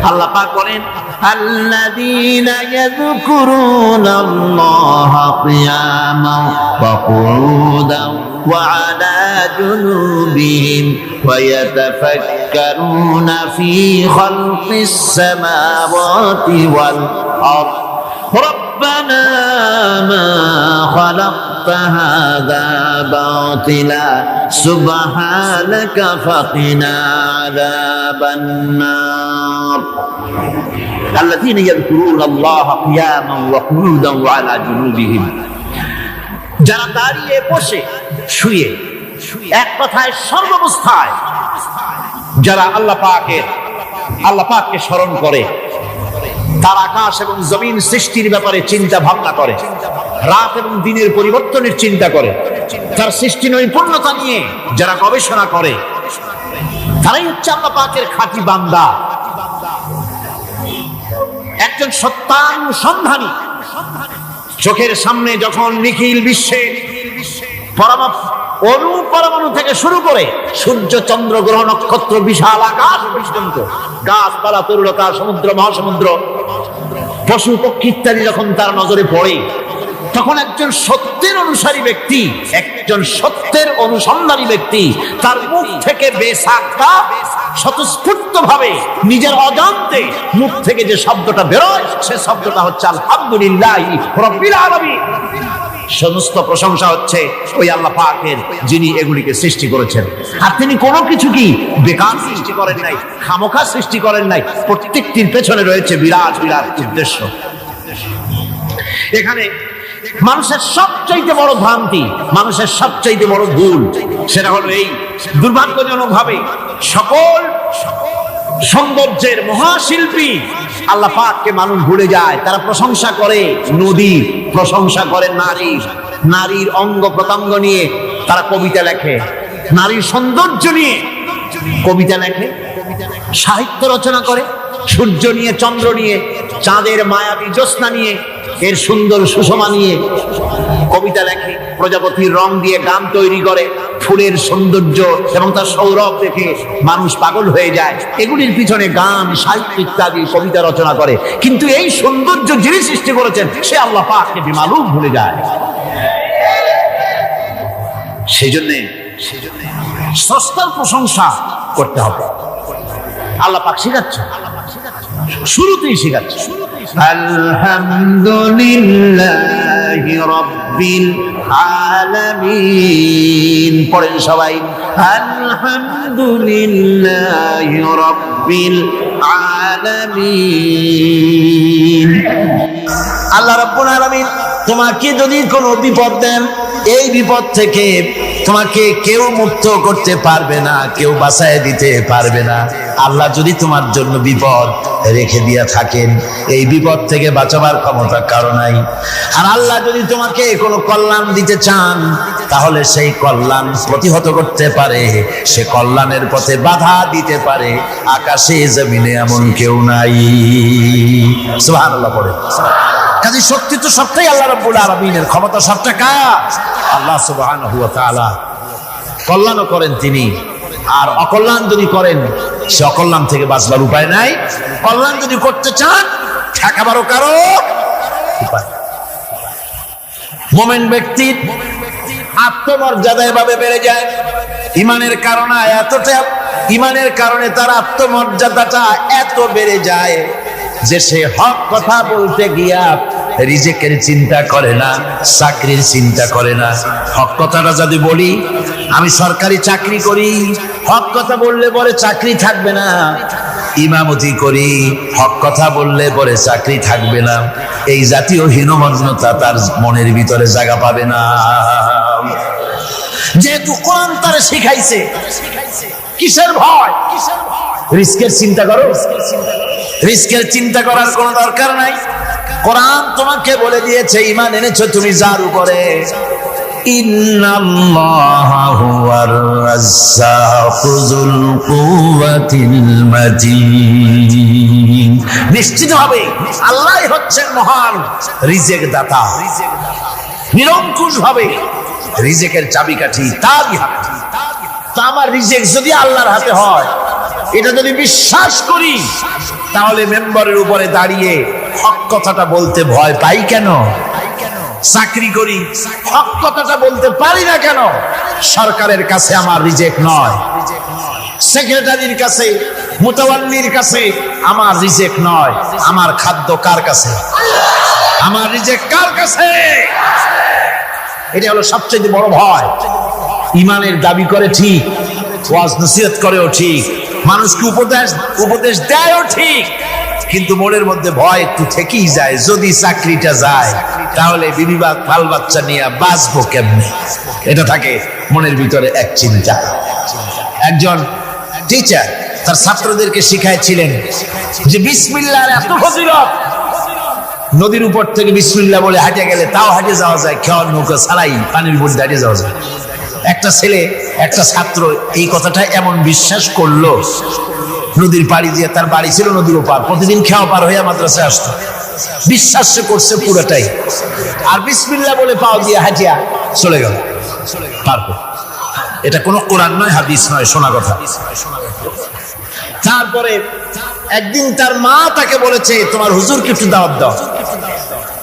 আল্লাহ পাক বলেন আল্লাযীনা ইয়াযকুরুনাল্লাহা কিয়ামান ওয়া কুউদান ওয়া আলা জুনুবিহিম ওয়া ইয়াতাফাক্কারুনা ফী খালকিস সামাওয়াতি ওয়াল আরদ ربنا ما خلقت هذا باطلا سبحانك فقنا عذاب النار الذين يذكرون الله قياما وقعودا وعلى جنوبهم যারা দাঁড়িয়ে বসে শুয়ে এক কথায় সর্বাবস্থায় যারা আল্লাহ পাককে স্মরণ করে, তার আকাশ এবং জমিন সৃষ্টির ব্যাপারে চিন্তা ভাবনা করে, রাত এবং দিনের পরিবর্তনের চিন্তা করে, তার সৃষ্টি নৈপুণ্যতা নিয়ে যারা গবেষণা করে, তারাই হচ্ছে আল্লাহ পাকের খাঁটি বান্দা, একজন সত্যানুসন্ধানী। চোখের সামনে যখন নিখিল বিশ্বে পরমাণু থেকে শুরু করে সূর্য চন্দ্র গ্রহ নক্ষত্র বিশাল আকাশ পর্যন্ত গাছপালা তরুলতা সমুদ্র মহাসমুদ্র পশু পক্ষী ইত্যাদি যখন তার নজরে পড়ে, তখন একজন সত্যের অনুসন্ধানী ব্যক্তি তার মুখ থেকে বেসাক্কা স্বতঃস্ফূর্ত ভাবে নিজের অজান্তে মুখ থেকে যে শব্দটা বেরোয়, সে শব্দটা হচ্ছে আলহামদুলিল্লাহি রাব্বিল আলামিন। সমস্ত প্রশংসা হচ্ছে ওই আল্লাহ পাকের, যিনি এগুলিকে সৃষ্টি করেছেন। আর তিনি কোনো কিছু কি বেকার সৃষ্টি করেন নাই, খামোখা সৃষ্টি করেন নাই, প্রত্যেকটির পেছনে রয়েছে বিরাট বিরাট উদ্দেশ্য। এখানে মানুষের সবচাইতে বড় ভ্রান্তি, মানুষের সবচাইতে বড় ভুল, সেটা হলো এই দুর্ভাগ্যজনক ভাবে সকল সৌন্দর্যের মহাশিল্পী আল্লাহ পাককে মানুষ ভুলে যায়। তারা প্রশংসা করে নদী, প্রশংসা করে নারীর অঙ্গ প্রত্যঙ্গ নিয়ে তারা কবিতা লেখে, নারীর সৌন্দর্য নিয়ে কবিতা লেখে, সাহিত্য রচনা করে, সূর্য নিয়ে, চন্দ্র নিয়ে, চাঁদের মায়াবী জ্যোৎস্না নিয়ে, এর সুন্দর সুষমা নিয়ে কবিতা লেখে, প্রজাপতির রং দিয়ে গান তৈরি করে, ফুলের সৌন্দর্য এবং তার সৌরভ দেখে মানুষ পাগল হয়ে যায়। এগুলির পিছনে গান, সাহিত্য ইত্যাদি কবিতা রচনা করে, কিন্তু এই সৌন্দর্য যিনি সৃষ্টি করেছেন সে আল্লাহ পাককে বেমালুম ভুলে যায়। সেই জন্য স্রষ্টার প্রশংসা করতে হবে। আল্লাহ পাক শিখাচ্ছে, শুরুতেই শিখাচ্ছে আলহামদুলিল্লাহি রাব্বিল আলামিন। পড়েন সবাই আলহামদুলিল্লাহি রাব্বিল আলামিন। আল্লাহ রাব্বুল আলামিন তোমাকে যদি কোনো বিপদ দেন, এই বিপদ থেকে তোমাকে কেউ মুক্ত করতে পারবে না, কেউ বাঁচায় দিতে পারবে না। আল্লাহ যদি তোমার জন্য বিপদ রেখে দিয়া থাকেন, এই বিপদ থেকে বাঁচাবার ক্ষমতা কারো নাই। আর আল্লাহ যদি তোমাকে কোনো কল্যাণ দিতে চান, তাহলে সেই কল্যাণ প্রতিহত করতে পারে, সে কল্যাণের পথে বাধা দিতে পারে। আকাশে জমিনে এমন কেউ নাই। সুবহানাল্লাহ পড়ে। কাজে শক্তি তো সবটাই আল্লাহ রাব্বুল আলামিনের, ক্ষমতা সবটা কার? আল্লাহ সুবহানাহু ওয়া তাআলা। কল্যাণও করেন তিনি, আর অকল্যাণ যদি করেন, সে অকল্যাণ থেকে বাঁচবার উপায় নাই। কল্যাণ যদি করতে চান, ঠেকাবারও কারো উপায়। মুমিন ব্যক্তির আত্মমর্যাদা এভাবে বেড়ে যায় ইমানের কারণে, ইমানের কারণে তার আত্মমর্যাদাটা এত বেড়ে যায় যে সে হক কথা বলতে গিয়া রিজেকের চিন্তা করে না, চাকরির চিন্তা করে না। হক কথাটা যদি বলি, আমি সরকারি চাকরি করি, হক কথা বললে পরে চাকরি থাকবে না। ইমামতি করি, হক কথা বললে পরে চাকরি থাকবে না। এই জাতীয় হীনমন্যতা তার মনের ভিতরে জায়গা পাবে না। যেহেতু কোরআন তারে শিখাইছে, কিসের ভয়? রিস্কের চিন্তা করো। রিস্কের চিন্তা করার কোনো দরকার নাই। কোরআন তোমাকে বলে দিয়েছে, ঈমান এনেছো তুমি যার উপরে, ইন্নাল্লাহা হুয়ার রাজ্জাকু যুল কুওয়াতিল মাতিন। নিশ্চিতভাবে আল্লাহই হচ্ছেন মহান রিজেক দাতা। নিরঙ্কুশ ভাবে রিজেকের চাবিকাঠি তারই হাতে। তা আমার রিজেক যদি আল্লাহর হাতে হয়, এটা যদি বিশ্বাস করি, তাহলে মেম্বারের উপরে দাঁড়িয়ে হক কথাটা বলতে ভয় পাই কেন? চাকরি করি, হক কথাটা বলতে পারি না কেন? সরকারের কাছে আমার রিজেক্ট নয়, সেক্রেটারির কাছে, মুতাওয়াল্লির কাছে আমার রিজেক্ট নয়। আমার খাদ্য কার কাছে? আমার রিজেক্ট কার কাছে? এটা হলো সবচেয়ে বড় ভয়। ইমানের দাবি করে ঠিক, ওয়াজ নসিহত করেও ঠিক, মানুষকে উপদেশ দেয়ও ঠিক, কিন্তু মনের মধ্যে ভয় একটু থেকেই যায়। যদি চাকরিটা যায় তাহলে বিবি বাল বাচ্চা নিয়ে বাঁচবো কেমনে, এটা থাকে মনের ভিতরে এক চিন্তা। একজন টিচার তার ছাত্রদেরকে শিখাইছিলেন যে বিসমিল্লাহর এত ফজিলত, নদীর উপর থেকে বিসমিল্লাহ বলে হাঁটে গেলে তাও হাঁটে যাওয়া যায়, খেওয়ার নৌকা ছাড়াই পানির উপর হাঁটে যাওয়া যায়। একটা ছেলে, একটা ছাত্র এই কথাটা এমন বিশ্বাস করলো, নদীর পাড়ি দিয়ে, তার বাড়ি ছিল নদীর ওপার, প্রতিদিন খেওয়া পার হইয়া মাদ্রাসায় আসতো, বিশ্বাস করছে পুরোটাই, আর বিসমিল্লাহ বলে পাও দিয়ে হাঁটিয়া চলে গেল পার করে। এটা কোনো কোরআন নয়, হাদিস নয়, শোনা কথা। তারপরে একদিন তার মা তাকে বলেছে, তোমার হুজুরকে একটু দাওয়াত দাও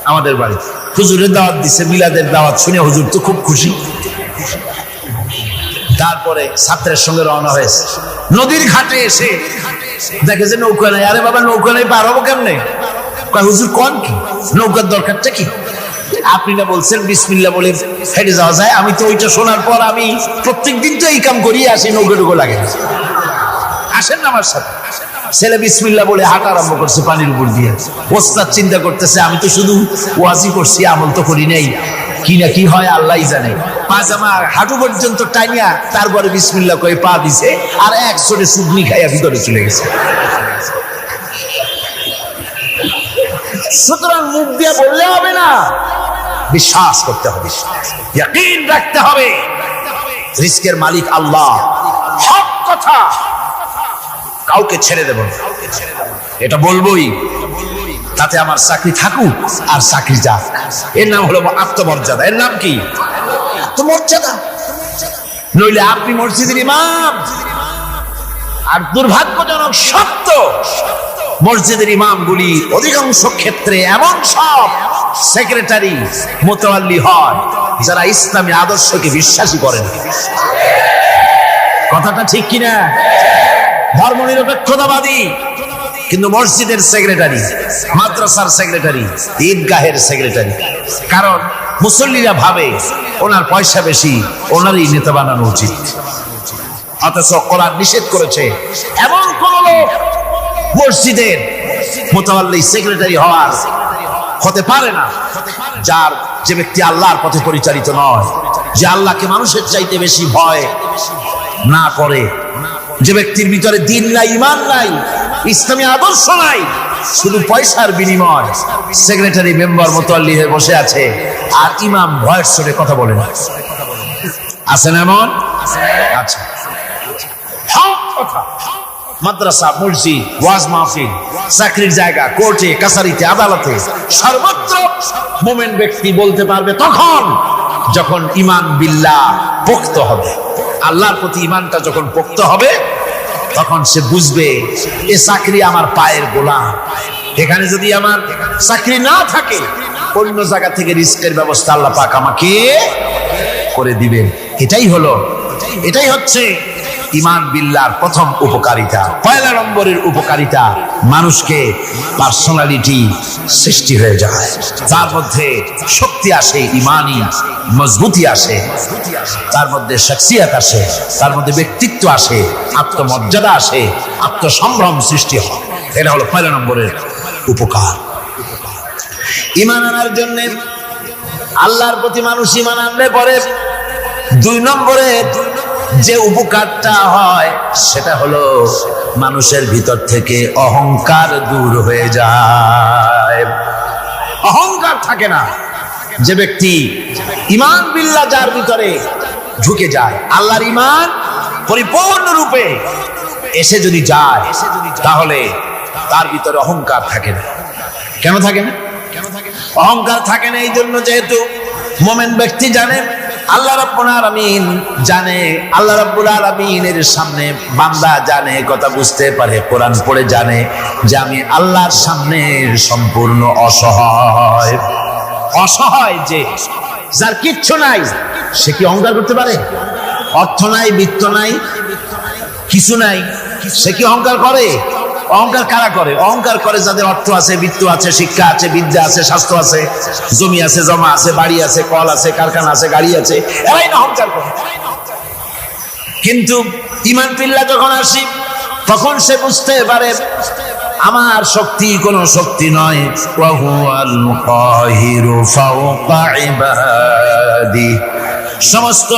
আমাদের বাড়ি। হুজুরের দাওয়াত দিছে, মিলাদের দাওয়াত শুনে হুজুর তো খুব খুশি। তারপরে ছাত্রের সঙ্গে রওনা হয়েছে। নদীর ঘাটে এসে দেখে যে নৌকা নেই। আরে বাবা, নৌকা নেই, পার হবো কেমনে? হুজুর কোন কি, নৌকার দরকারটা কি? আপনি না বলছেন বিসমিল্লাহ বলে হেঁটে যাওয়া যায়। আমি তো ওইটা শোনার পর আমি প্রত্যেক দিন তো এই কাম করিয়ে আসি, নৌকা টুকু লাগে। আসেন না আমার সাথে। ছেলে বিসমিল্লাহ বলে হাঁটা আরম্ভ করছে পানির উপর দিয়ে। ওস্তাদ চিন্তা করতেছে, আমি তো শুধু ওয়াজি করছি, আমল তো করি নাই, কি না কি হয় আল্লাহই জানে। পাজামা হাঁটু পর্যন্ত টাইনিয়া তারপরে বিসমিল্লাহ কয়ে পা দিছে, আর এক ছোটে সুগনি খাইয়া ভিতরে চলে গেছে। সুতরাং মুখ দিয়ে বললে হবে না, বিশ্বাস করতে হবে, ইয়াকিন রাখতে হবে রিজকের মালিক আল্লাহ। হক কথা কাউকে ছেড়ে দেব না, এটা বলবোই, তাতে আমার চাকরি থাকুক আর চাকরি যাক। এর নাম হলো আত্মমর্যাদা। এর নাম কি? আত্মমর্যাদা। নইলে আপনি মসজিদের ইমাম, আর দুর্ভাগ্যজনক সত্য, মসজিদের ইমামগুলি অধিকাংশ ক্ষেত্রে এমন সব সেক্রেটারি, মুতাওয়াল্লি হয় যারা ইসলামী আদর্শকে বিশ্বাসী করেন। কথাটা ঠিক কিনা? ধর্মনিরপেক্ষতাবাদী, কিন্তু মসজিদের সেক্রেটারি, মাদ্রাসার সেক্রেটারি, ঈদগাহের সেক্রেটারি। কারণ মুসল্লিরা ভাবে ওনার পয়সা বেশি, ওনারই নেতা বানানো উচিত। অথচ কোরআন নিষেধ করেছে এমন কোন লোক মসজিদের মুতাওয়াল্লি সেক্রেটারি হতে পারে না যে ব্যক্তি আল্লাহর পথে পরিচালিত নয়, যে আল্লাহকে মানুষের চাইতে বেশি ভয় না করে, যে ব্যক্তির ভিতরে দিন নাই, ইমান নাই, ইসলামী আদর্শ নাই, শুধু পয়সার বিনিময় সেক্রেটারি, মেম্বার, মুতাওয়াল্লি হয়ে বসে আছে, আর ইমাম ভয়ের সঙ্গে কথা বলে না। আছেন এমন? আচ্ছা, মাদ্রাসা, মসজিদ, ওয়াজ মাহফিল, চাকরির জায়গা, কোর্টে, কাছারিতে, আদালতে, সর্বত্র মুমিন ব্যক্তি বলতে পারবে তখন যখন ঈমান বিল্লাহ পোক্ত হবে। আল্লাহর প্রতি ঈমানটা যখন পোক্ত হবে, তখন সে বুঝবে এ চাকরি আমার পায়ের গোলাম। এখানে যদি আমার চাকরি না থাকে, অন্য জায়গা থেকে রিস্কের ব্যবস্থা আল্লাহ পাক আমাকে করে দিবেন। এটাই হচ্ছে ঈমান বিল্লাহর প্রথম উপকারিতা। পয়লা নম্বরের উপকারিতা, মানুষকে পার্সোনালিটি সৃষ্টি হয়ে যায়, তার মধ্যে শক্তি আসে, ঈমানি মজবুতি আসে, তার মধ্যে শখসিয়ত আসে, তার মধ্যে ব্যক্তিত্ব আসে, আত্মমর্যাদা আসে, আত্মসম্ভ্রম সৃষ্টি হয়। এটা হলো পয়লা নম্বরের উপকার। ঈমান আনার জন্য আল্লাহর প্রতি মানুষ ঈমান আনলে পরে 2 নম্বরে যে উপকারটা হয় সেটা হলো মানুষের ভিতর থেকে অহংকার দূর হয়ে যায়। অহংকার থাকে না। যে ব্যক্তি ঈমান বিল্লাহ যার ভিতরে ঢুকে যায়, আল্লাহর ঈমান পরিপূর্ণ রূপে এসে যদি যায়, তাহলে তার ভিতরে অহংকার থাকে না। কেন থাকে না? অহংকার থাকে না এই জন্য, যেহেতু মুমিন ব্যক্তি জানে আল্লাহ রাব্বুল আলামিন জানে, আল্লাহ রাব্বুল আলামিনের সামনে বান্দা জানে, কথা বুঝতে পারে, কোরআন পড়ে জানে যে আমি আল্লাহর সামনে সম্পূর্ণ অসহায়। অসহায় যে যার কিচ্ছু নাই সে কি অহংকার করতে পারে? অর্থ নাই, বিত্ত নাই, কিছু নাই, সে কি অহংকার করে? অহংকার কারা করে? অহংকার করে যাদের অর্থ আছে, বিত্ত আছে, শিক্ষা আছে, বিদ্যা আছে, স্বাস্থ্য আছে, জমি আছে, জমা আছে, বাড়ি আছে, কল আছে, কারখানা আছে, গাড়ি আছে, এরাই না অহংকার করে। কিন্তু ঈমান বিল্লাহ যখন আসি তখন সে বুঝতে পারে আমার শক্তি কোনো শক্তি নয়। ওয়া হুয়াল কাহিরু ফাওকা ইবাদি। সমস্ত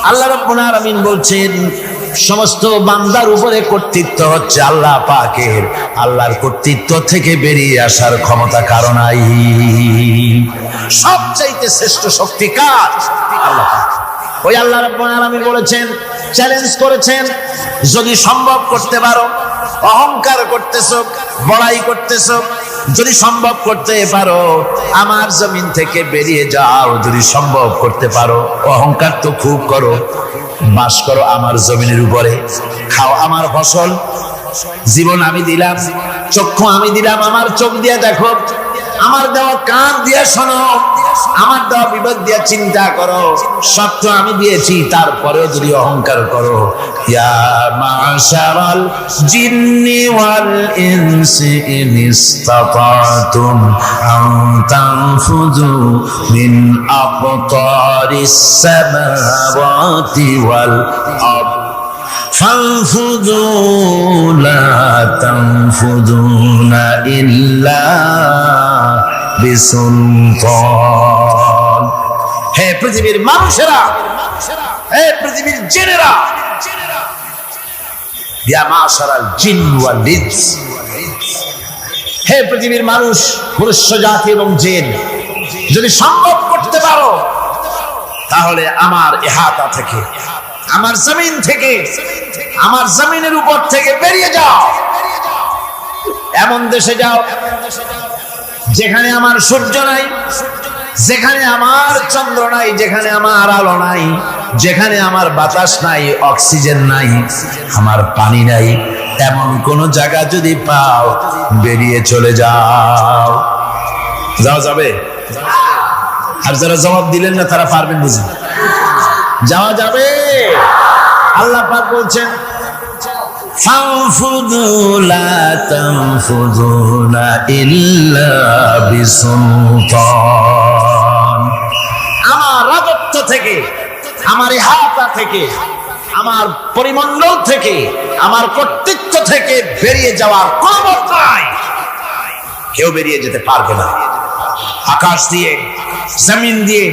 আল্লাহ রাব্বুল আলামিন বলছেন সমস্ত বান্দার উপরে কর্তৃত্ব হচ্ছে আল্লাহ পাকের। আল্লাহর কর্তৃত্ব থেকে বেরিয়ে আসার ক্ষমতা কারো নাই। সবচাইতে শ্রেষ্ঠ শক্তি কার? আল্লাহ। ওই আল্লাহ রাব্বুল আলামিন বলেছেন, চ্যালেঞ্জ করেছেন, যদি সম্ভব করতে পারো, অহংকার করতেছো, বড়াই করতেছো, যদি সম্ভব করতে পারো আমার জমিন থেকে বেরিয়ে যাও। যদি সম্ভব করতে পারো, অহংকার তো খুব করো, বাস করো আমার জমিনের উপরে, খাও আমার ফসল, জীবন আমি দিলাম, চক্ষু আমি দিলাম, আমার চোখ দিয়ে দেখো, আমার দেওয়া কান দিয়ে শোনো, আমার দেওয়া বিবেক দিয়ে চিন্তা করো, সব তো আমি দিয়েছি, তারপরেও যদি অহংকার করো। ইয়া মাশারাল জিন্নি ওয়াল ইনসি ইন ইসতাতাতুম আন তানফুযু মিন আকতারিস সামাওয়াতি ওয়াল আরদ فانفذوا لا تنفذون إلا بسلطان। হে পৃথিবীর মানুষেরা, হে পৃথিবীর জিনেরা, ইয়া মাশারাল জিন ওয়াল ইনস, হে পৃথিবীর মানুষ, মনুষ্য জাতি এবং জিন, যদি সম্ভব করতে পারো তাহলে আমার ইহাতা থেকে, আমার জমিন থেকে, আমার জমিনের উপর থেকে বেরিয়ে যাও। এমন দেশে যাও যেখানে আমার সূর্য নাই, যেখানে আমার চন্দ্র নাই, যেখানে আমার আলো নাই, যেখানে আমার বাতাস নাই, অক্সিজেন নাই, আমার পানি নাই, এমন কোন জায়গা যদি পাও বেরিয়ে চলে যাও। যাওয়া যাবে? আর যারা জবাব দিলেন না তারা পারবেন বুঝি? যাওয়া যাবে। আল্লাহ পাক বলছেন ফানফুযু লা তানফুযুনা ইল্লা বিসুলতান। আমার রাজত্ব থেকে, আমার ইহাতা থেকে, আমার পরিমণ্ডল থেকে, আমার কর্তৃত্ব থেকে বেরিয়ে যাওয়ার কোনো পথ নাই। কেউ বেরিয়ে যেতে পারবে না। আকাশ দিয়ে, জমিন দিয়ে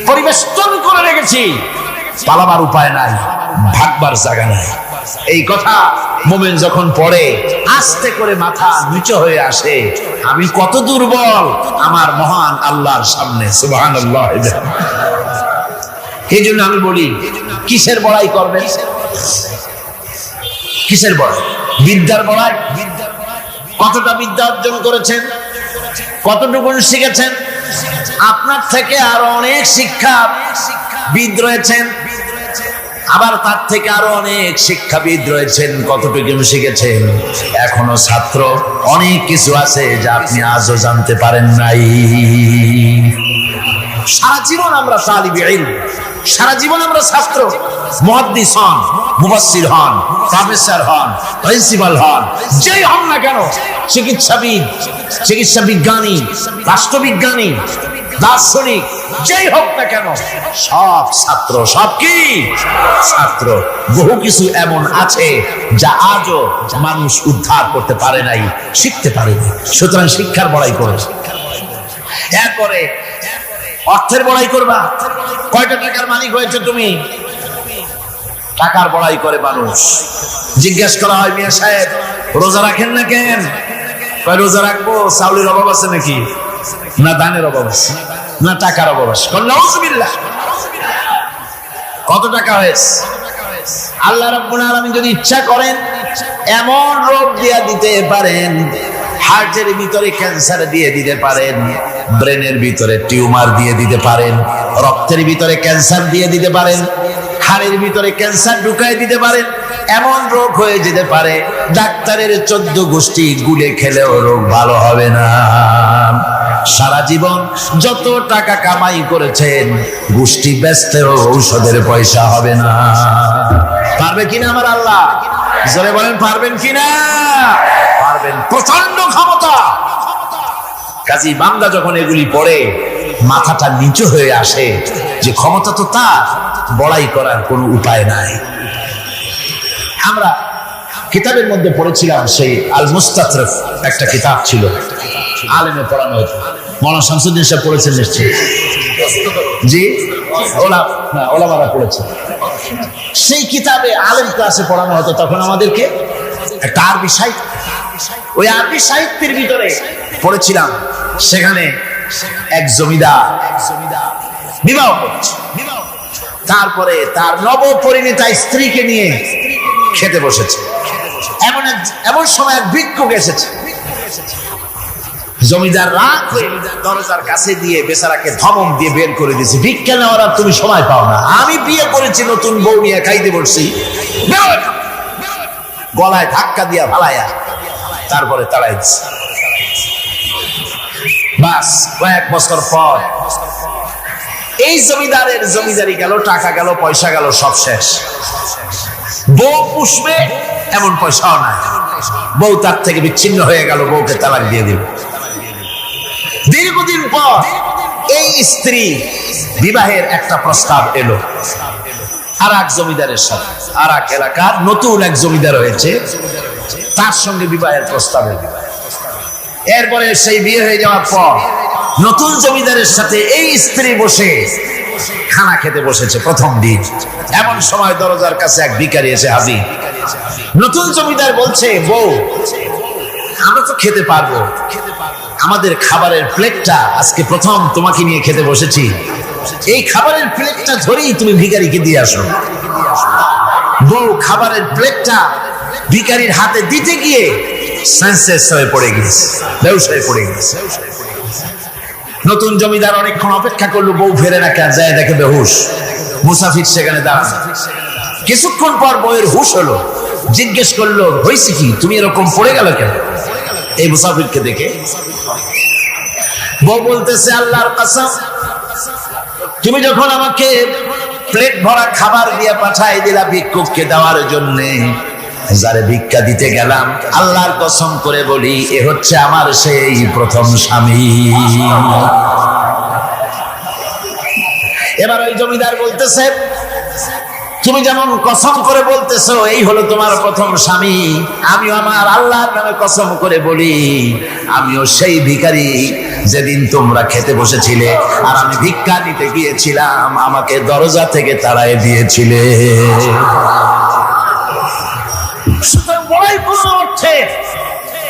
পরিবেষ্টন করে রেখেছি, পালাবার উপায় নাই, ভাগবার জায়গা নাই। এই কথা মুমিন যখন পড়ে আস্তে করে মাথা নিচু হয়ে আসে, আমি কত দুর্বল আমার মহান আল্লাহর সামনে। সুবহানাল্লাহ। এই জন্য আমি বলি, কিসের বড়াই করবেন? কিসের বড়াই? বিদ্যার বড়াই। কতটা বিদ্যা অর্জন করেছেন, কতটুকু শিখেছেন? আপনার থেকে আরো অনেক শিক্ষাবিদ রয়েছেন, আবার তার থেকে আরো অনেক শিক্ষাবিদ রয়েছেন, কতটুকু শিখেছেন? এখনো ছাত্র, অনেক কিছু আছে যা আপনি আজও জানতে পারেন নাই। সারা জীবন আমরা তালিবে ইলম, সারা জীবন আমরা ছাত্র। মুহাদ্দিস হন, মুফাসসির হন, প্রফেসর হন, প্রিন্সিপাল হন, যেই হন না কেন, চিকিৎসাবিদ, চিকিৎসা বিজ্ঞানী, রাষ্ট্রবিজ্ঞানী, দার্শনিক, যেই হোক না কেন, সব ছাত্র। সব কি? ছাত্র। বহু কিছু এমন আছে যা আজও মানুষ উদ্ধার করতে পারে নাই, শিখতে পারেনি। সুতরাং শিক্ষার বড়াই করো। এরপরে অর্থের বড়াই করবা। কয়টা টাকার মালিক হয়েছে তুমি? টাকার বড়াই করে মানুষ। জিজ্ঞেস করা হয়, মিয়া সাহেব রোজা রাখেন না কেন? রোজা রাখবো, চাউলের অভাব আছে নাকি? না দানের অভাব আছে, না টাকার অভাব আছে। নাউজুবিল্লাহ। কত টাকা হয়েছে? আল্লাহ রাব্বুল আলামিন যদি ইচ্ছা করেন এমন রোগ দিয়ে দিতে পারেন, হার্টের ভিতরে ক্যান্সার দিয়ে দিতে পারেন, ব্রেনের ভিতরে টিউমার দিয়ে দিতে পারেন, রক্তের ভিতরে ক্যান্সার দিয়ে দিতে পারেন, হাড়ের ভিতরে ক্যান্সার ঢুকাই দিতে পারেন। এমন রোগ হয়ে যেতে পারে ডাক্তারের 14 গোষ্ঠী গুলে খেলেও রোগ ভালো হবে না। সারা জীবন যত টাকা কামাই করেছেন গোষ্ঠী বেচতেও ঔষধের পয়সা হবে না। পারবে কিনা আমার আল্লাহ? জোরে বলেন পারবেন কিনা? পারবেন, প্রচন্ড ক্ষমতা। কাজী বান্দা যখন এগুলি পড়ে মাথাটা নিচু হয়ে আসে যে ক্ষমতা তো তার, বড়াই করার কোনো উপায় নাই। আমরা কিতাবের মধ্যে পড়েছিলাম, সেই আল মুস্তাতরফ একটা কিতাব ছিল, আলেমে পড়ানো হতো। মৌলানা শামসুদ্দিন সাহেব পড়েছেন নিশ্চয়ই? জি, ওলামারা পড়েছে। সেই কিতাবে আলেম ক্লাসে পড়ানো হতো তখন আমাদেরকে একটা আরবি সাহিত্য। ওই আরবি সাহিত্যের ভিতরে পড়েছিলাম, সেখানে এক জমিদার বিবাহ করছে, তারপরে তার নবপরিণীতা স্ত্রীকে নিয়ে খেতে বসেছে। এমন সময় এক ভিক্ষুক এসেছে। জমিদার রাগ হয়ে দরজার কাছে দিয়ে বেচারাকে ধমক দিয়ে বের করে দিয়েছে, ভিক্ষা নেওয়ার আর তুমি সময় পাও না, আমি বিয়ে করেছি, নতুন বউ নিয়ে খাইতে বসছি, গলায় ধাক্কা দিয়া ফালাইয়া তারপরে তাড়াই দিচ্ছে। বাস কয়েক বছর পর এই জমিদারের জমিদারি গেল, টাকা গেল, পয়সা গেল, সব শেষ। বউ পুষবে এমন পয়সাও নাই, বউ তার থেকে বিচ্ছিন্ন হয়ে গেল, বউকে তালাক দিয়ে দিল। দীর্ঘদিন পর এই স্ত্রী বিবাহের একটা প্রস্তাব এলো আর এক জমিদারের সাথে, আর এক এলাকার নতুন এক জমিদার হয়েছে, তার সঙ্গে বিবাহের প্রস্তাব এলো। এরপরে সেই বিয়ে হয়ে যাওয়ার পর নতুন জমিদারের সাথে এই স্ত্রী বসে খানা খেতে বসেছে প্রথম দিন। এমন সময় দরজার কাছে এক ভিখারি এসে হাজির। নতুন জমিদার বলছে, বউ আমরা তো খেতে পারবো, আমাদের খাবারের প্লেটটা আজকে প্রথম তোমাকে নিয়ে খেতে বসেছি, এই খাবারের প্লেটটা ধরেই তুমি ভিখারিকে দিয়ে আসো। বউ খাবারের প্লেটটা ভিখারির হাতে দিতে গিয়ে সেন্সলেস হয়ে পড়ে গেছে, বেহুশ হয়ে পড়ে গেছে। নতুন জমিদার অনেকক্ষণ অপেক্ষা করলো, বউ ফেরে না কেন, যায় দেখে বেহুশ। মুসাফির সেখানে দাঁড়ানো। কিছুক্ষণ পর বউয়ের হুশ হলো, জিজ্ঞেস করলো, হয়েছে কি, তুমি এরকম পড়ে গেল কেন? এই মুসাফিরকে দেখে বউ বলতেছে, আল্লাহর কসম, তুমি যখন আমাকে প্লেট ভরা খাবার দিয়ে পাঠাই দিলা ভিক্ষুককে দেওয়ার জন্য, যারে ভিক্ষা দিতে গেলাম, আল্লাহর কসম করে বলি এ হচ্ছে আমার সেই প্রথম স্বামী। এবার ওই জমিদার বলতেছে, তুমি যেমন কসম করে বলতেছো এই হলো তোমার প্রথম স্বামী, আমিও আমার আল্লাহর নামে কসম করে বলি আমিও সেই ভিখারি যেদিন তোমরা খেতে বসেছিলে আর আমি ভিক্ষা নিতে গিয়েছিলাম, আমাকে দরজা থেকে তাড়াই দিয়েছিলে। বড়াই করো না, অর্থে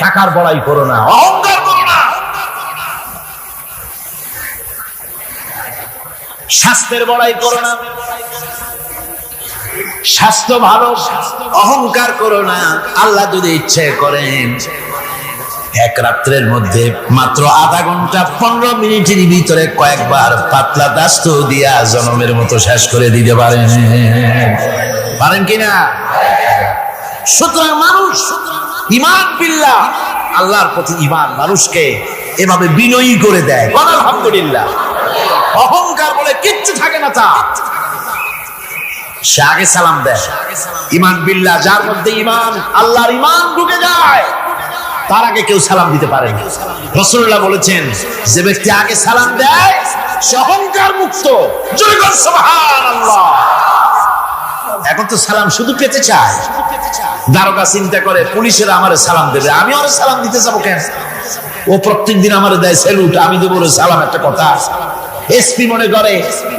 টাকার বড়াই করো না, অহংকার করো না, স্বাস্থ্যের বড়াই করো না, স্বাস্থ্য ভালো, অহংকার করো না। আল্লাহ যদি ইচ্ছে করেন এক রাত্রের মধ্যে মাত্র আধা ঘন্টা 15 মিনিটের ভিতরে কয়েকবার পাতলা দাস্ত দিয়া জনমের মতো শেষ করে দিতে পারেন, পারেন কিনা? সুতরাং মানুষ ঈমান বিল্লাহ, আল্লাহর প্রতি ঈমান মানুষকে এভাবে বিনয়ী করে দেয়। আলহামদুলিল্লাহ, অহংকার বলে কিচ্ছু থাকে না তা। সে আগে সালাম দেয়। ঈমান বিল্লাহ, যার মধ্যে ঈমান, আল্লাহর ঈমান ঢুকে যায়, তার আগে কেউ সালাম দিতে পারে না। রাসূলুল্লাহ বলেছেন, যে ব্যক্তি আগে সালাম দেয় সে অহংকার মুক্ত। জয় বল সুবহানাল্লাহ। এখন তো সালাম শুধু পেতে চায়। দারোগা চিন্তা করে পুলিশেরা আমারে সালাম দেবে, আমি ওরে সালাম দিতে যাবো কেন? ও প্রত্যেকদিন আমারে দেয় স্যালুট, আমি দেবো ওরে সালাম, একটা কথা। এসপি মনে করে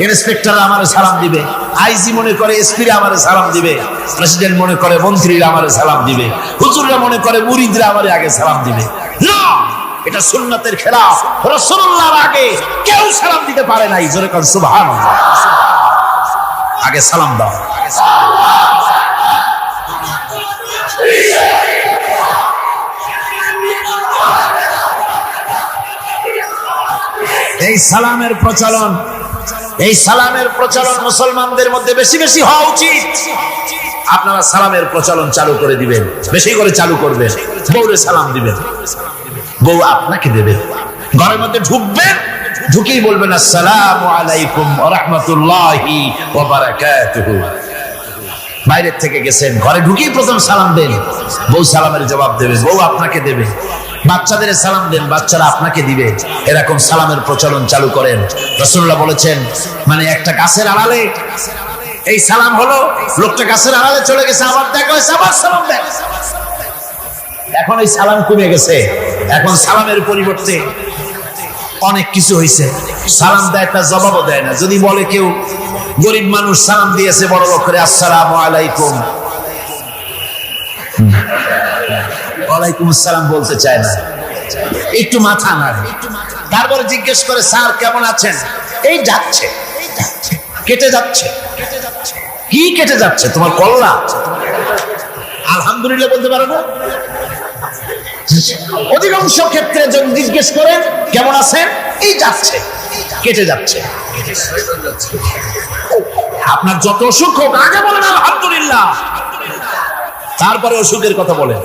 ইন্সপেক্টর আমারে সালাম দিবে, আইজি মনে করে এসপিরা আমারে সালাম দিবে, প্রেসিডেন্ট মনে করে মন্ত্রীরা আমারে সালাম দিবে, হুজুররা মনে করে মুরিদরা আমারে আগে সালাম দিবে। না, এটা সুন্নাতের খেলাফ। রাসূলুল্লাহর আগে কেউ সালাম দিতে পারে নাই। জোরে কোন সুবহানাল্লাহ। আগে সালাম দাও। এই সালামের প্রচলন মুসলমানদের মধ্যে বেশি বেশি হওয়া উচিত। আপনারা সালামের প্রচলন চালু করে দিবেন, বেশি করে চালু করবেন। বউরে সালাম দিবেন, বউ আপনাকে দেবে। ঘরের মধ্যে ঢুকবেন, ঢুকেই বলবেন আসসালামু আলাইকুম ওয়া রাহমাতুল্লাহি ওয়া বারাকাতুহু। বাইরের থেকে গেছেন, ঘরে ঢুকেই প্রথম সালাম দেন, বউ সালামের জবাব দেবে, বউ আপনাকে দেবে। বাচ্চাদের সালাম দেন, বাচ্চারা আপনাকে দিবে। এরকম সালামের প্রচলন চালু করেন। রাসূলুল্লাহ বলেছেন, মানে একটা গাছের আড়ালে এই সালাম হলো, লোকটা গাছের আড়ালে চলে গেছে, আবার দেখা হয়েছে, আবার সালাম দেন। এখন এই সালাম কমে গেছে, এখন সালামের পরিবর্তে অনেক কিছু হয়েছে। সালাম দেয়, তার জবাবও দেয় না। যদি বলে কেউ গরিব মানুষ সালাম দিয়েছে বড় লোক করে, আসসালামু আলাইকুম, ওয়ালাইকুম আসসালাম বলতে চায় না, একটু মাথা নাড়ে। তারপরে জিজ্ঞেস করে, স্যার কেমন আছেন? এই যাচ্ছে, কেটে যাচ্ছে। কি কেটে যাচ্ছে? তোমার কল্লা? আলহামদুলিল্লাহ বলতে পারো না? অধিকাংশ ক্ষেত্রে যদি জিজ্ঞেস করেন কেমন আছেন, এই যাচ্ছে, কেটে যাচ্ছে। আপনার যত অসুখ হোক আগে বলেন আলহামদুলিল্লাহ, তারপরে অসুখের কথা বলেন।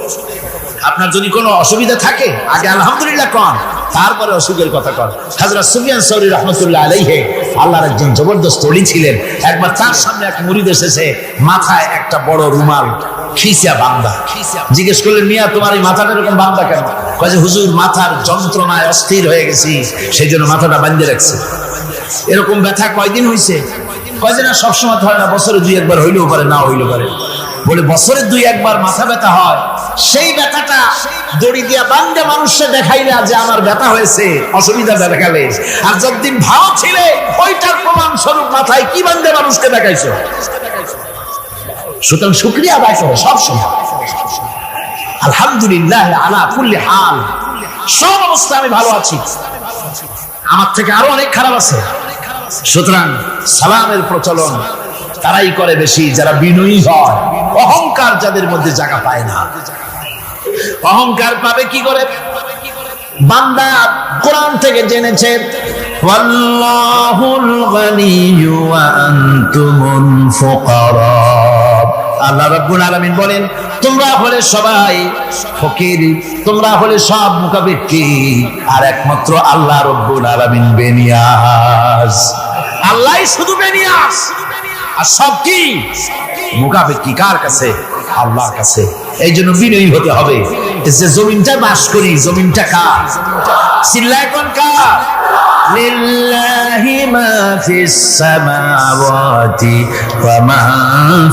আপনার যদি কোনো অসুবিধা থাকে আগে আলহামদুলিল্লাহ কন, তারপরে অসুখের কথা কন। হযরত সুফিয়ান সাউরি রাহমাতুল্লাহ আলাইহি আল্লাহর একজন জবরদস্ত ওলি ছিলেন। একবার তার সামনে এক মুরিদ এসেছে, মাথায় একটা বড় রুমাল খিসা বাঁধা। জিজ্ঞেস করলেন, মিয়া তোমার এই মাথাটা এরকম বাঁধা কেন? কয় যে হুজুর, মাথার যন্ত্রণায় অস্থির হয়ে গেছি, সেই জন্য মাথাটা বাঁধে রাখছে। এরকম ব্যথা কয়দিন হইছে? কয় যে না, সবসময় হয় না, বছরে 2-1 হইলেও পারে, না হইলেও পারে। বলে বছরে 2-1 মাথা ব্যথা হয়, সেই ব্যথাটা দড়ি দিয়া বান্ধে মানুষকে দেখাইলা যে আমার ব্যথা হয়েছে, অসুবিধা দেখালে। আর যতদিন ভাও ছিলে ওইটার প্রমাণ স্বরূপ মাথায় কি বান্ধে মানুষকে দেখাইছো। সুতরাং শুকরিয়া আদায় করো সব সময়। আলহামদুলিল্লাহ আলা কুল্লি হাল, সব অবস্থা আমি ভালো আছি, আমার থেকে আরো অনেক খারাপ আছে। সুতরাং সালামের প্রচলন তারাই করে বেশি যারা বিনয়ী হয়। অহংকার যাদের মধ্যে জায়গা পায় না। অহংকার পাবে কি করে? বান্দা কোরআন থেকে জেনেছে, ওয়াল্লাহুল গানিয়্যু ওয়া আনতুমুল ফুকারা। আল্লাহ রাব্বুল আলামিন বলেন, তোমরা হলে সবাই ফকির, তোমরা হলে সব মুখাপেক্ষী, আর একমাত্র আল্লাহ রাব্বুল আলামিন বেনিয়াজ। আল্লাহই শুধু বেনিয়াজ, আর সব কি মুখাপেক্ষী। কার কাছে? আল্লাহর কাছে। এই জন্য বিনয়ী হতে হবে। যে জমিনটা বাস করি, জমিনটা কার? চিল্লায় কোন কার? লিল্লাহি মা ফিস সামাওয়াতি ওয়া মা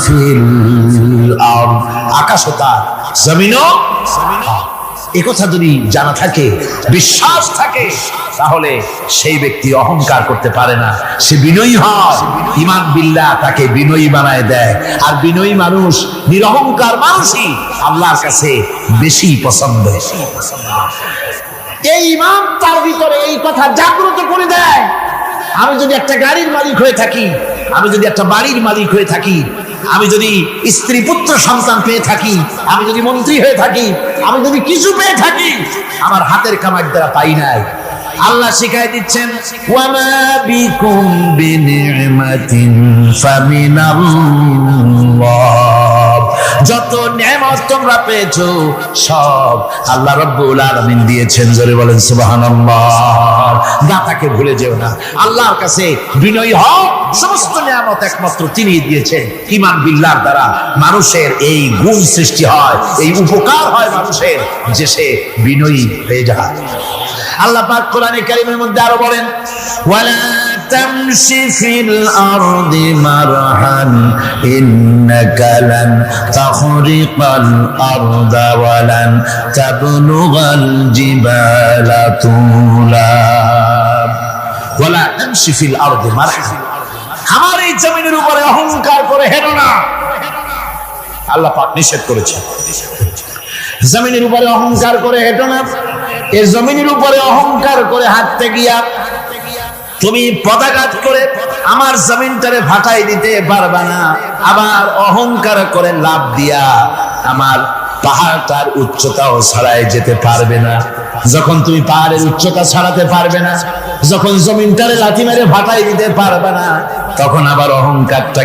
ফিল আরদ। আকাশও তার, জমিনও। এই কথা যদি জানা থাকে, বিশ্বাস থাকে, তাহলে সেই ব্যক্তি অহংকার করতে পারে না, সে বিনয়ী হয়। ঈমান বিল্লাহ তাকে বিনয়ী বানায় দেয়। আর বিনয়ী মানুষ, নিরহংকার মানুষই আল্লাহর কাছে বেশি পছন্দ। এই ঈমান তার ভিতরে এই কথা জাগ্রত করে দেয়। আমি যদি একটা গাড়ির মালিক হয়ে থাকি, আমি যদি একটা বাড়ির মালিক হয়ে থাকি, আমি যদি স্ত্রী পুত্র সন্তান পেয়ে থাকি, আমি যদি মন্ত্রী হয়ে থাকি, আমি যদি কিছু পেয়ে থাকি, আমার হাতের কামাই দ্বারা পাই নাই। আল্লাহ শিখাই দিচ্ছেন, ওয়ামা বিকুম বিনিমাতিন ফামিনাল্লাহ। যত নেয়ামত তোমরা পেয়েছো সব আল্লাহ রাব্বুল আলামিন দিয়েছেন। জোরে বলেন সুবহানাল্লাহ। দাতাকে ভুলে যেও না, আল্লাহর কাছে বিনয়ী হও। সমস্ত নিয়ামত একমাত্র তিনি দিয়েছেন। ঈমান বিল্লাহর দ্বারা মানুষের এই গুণ সৃষ্টি হয়, এই উপকার হয় মানুষের, যে সে বিনয়ী হয়ে যায়। আল্লাহ পাক কোরআনে কারীমের মধ্যে আরো বলেন, ওয়ালা তামশি ফিল আরদি মারহান ইন্নাকা লান তাখরিকাল আরদা ওয়া লান তাবলুগাল জিবালা তুলা। ওয়ালা তামশি ফিল আরদি মারহান, আমার এই জমিনের উপরে অহংকার করে হেঁটো না। আল্লাহ পাক নিষেধ করেছেন, জমিনের উপরে অহংকার করে হেঁটো না। এই জমিনের উপরে অহংকার করে হাঁটতে গিয়া তুমি পদাঘাত করে আমার জমিনটারে ফাটাই দিতে পারবা না। আবার অহংকার করে লাভ দিয়া আমার পাহাড়টার উচ্চতাও ছাড়াই যেতে পারবে না। যখন তুমি পাহাড়ের উচ্চতা ছাড়াতে পারবে না, যখন জমিনটারে লাথি মেরে ফাটাই দিতে পারবে না, তখন আবার অহংকারটা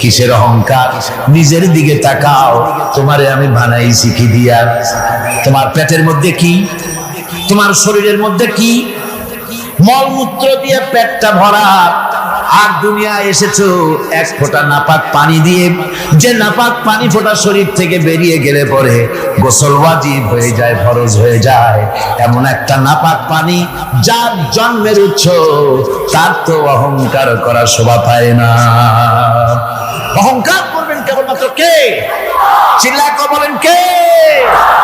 কিসের অহংকার? নিজের দিকে তাকাও, তোমারে আমি বানাইছি কি দিয়া? তোমার পেটের মধ্যে কি, তোমার শরীরের মধ্যে কি? মলমূত্র দিয়ে পেটটা ভরা, আর দুনিয়ায় এসেছো এক ফোঁটা নাপাক পানি দিয়ে। যে নাপাক পানি ফোঁটা শরীর থেকে বেরিয়ে গেলে পরে গোসল ওয়াজিব হয়ে যায়, ফরজ হয়ে যায়, এমন একটা নাপাক পানি যার জন্মের উৎস, তার তো অহংকার করার শোভা পায় না। অহংকার করবেন কেবলমাত্র কে? চিল্লায় বলেন কে?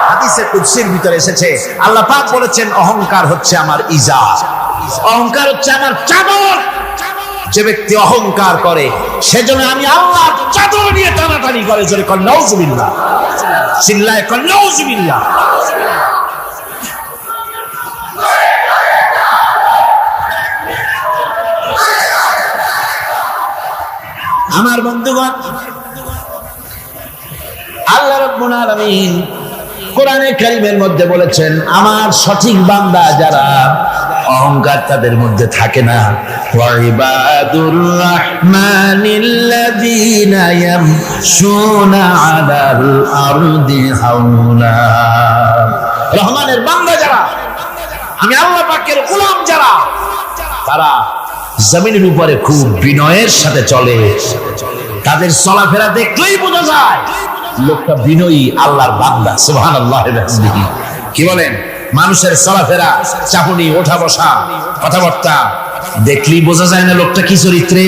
হাদিসে কুদসির ভিতরে এসেছে, আল্লাহ পাক বলেছেন অহংকার হচ্ছে আমার ইজার, অহংকার হচ্ছে আমার চাদর। যে ব্যক্তি অহংকার করে সেজন্য আমি আল্লাহর চাদর নিয়ে টানাটানি করে। জোরে কর নাউজুবিল্লাহ, চিল্লায় কর নাউজুবিল্লাহ। আমার বন্ধুগণ, আল্লাহ রাব্বুল আলামিন কোরআনে কারীমের মধ্যে বলেছেন, আমার সঠিক বান্দা যারা, অহংকার তাদের মধ্যে থাকে না। ওয়াইবাদুর রাহমানিল্লাযীনা ইয়ামশুনা আলাল আরদি হাওনা। রহমানের বান্দা যারা, আমি আল্লাহ পাকের গোলাম যারা, তারা জমিনের উপরে খুব বিনয়ের সাথে চলে। তাদের চলাফেরা দেখলেই বোঝা যায় লোকটা বিনয়ী, আল্লাহর বান্দা। সুবহানাল্লাহ। কি বলেন? মানুষের চলাফেরা, চাহনি, ওঠা বসা, কথাবার্তা দেখলেই বোঝা যায় না লোকটা কি চরিত্রে?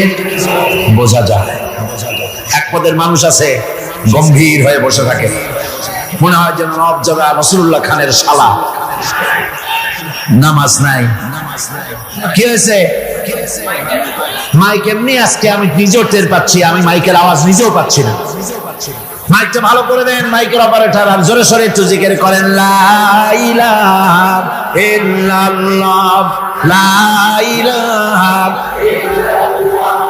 বোঝা যায়। এক পদের মানুষ আছে গম্ভীর হয়ে বসে থাকে, মনে হয় যেন নবজগা রাসূলুল্লাহ খানের শালা, নামাজ নাই। কি হয়েছে? মাইক এমনি আজকে আমি নিজেও টের পাচ্ছি, আমি মাইকের আওয়াজ নিজেও পাচ্ছি না। মাইকটা ভালো করে দেন মাইকের অপারেটর, আর জোরে সরে একটু জিকির করেন, লা ইলাহা ইল্লাল্লাহ, লা ইলাহা ইল্লাল্লাহ,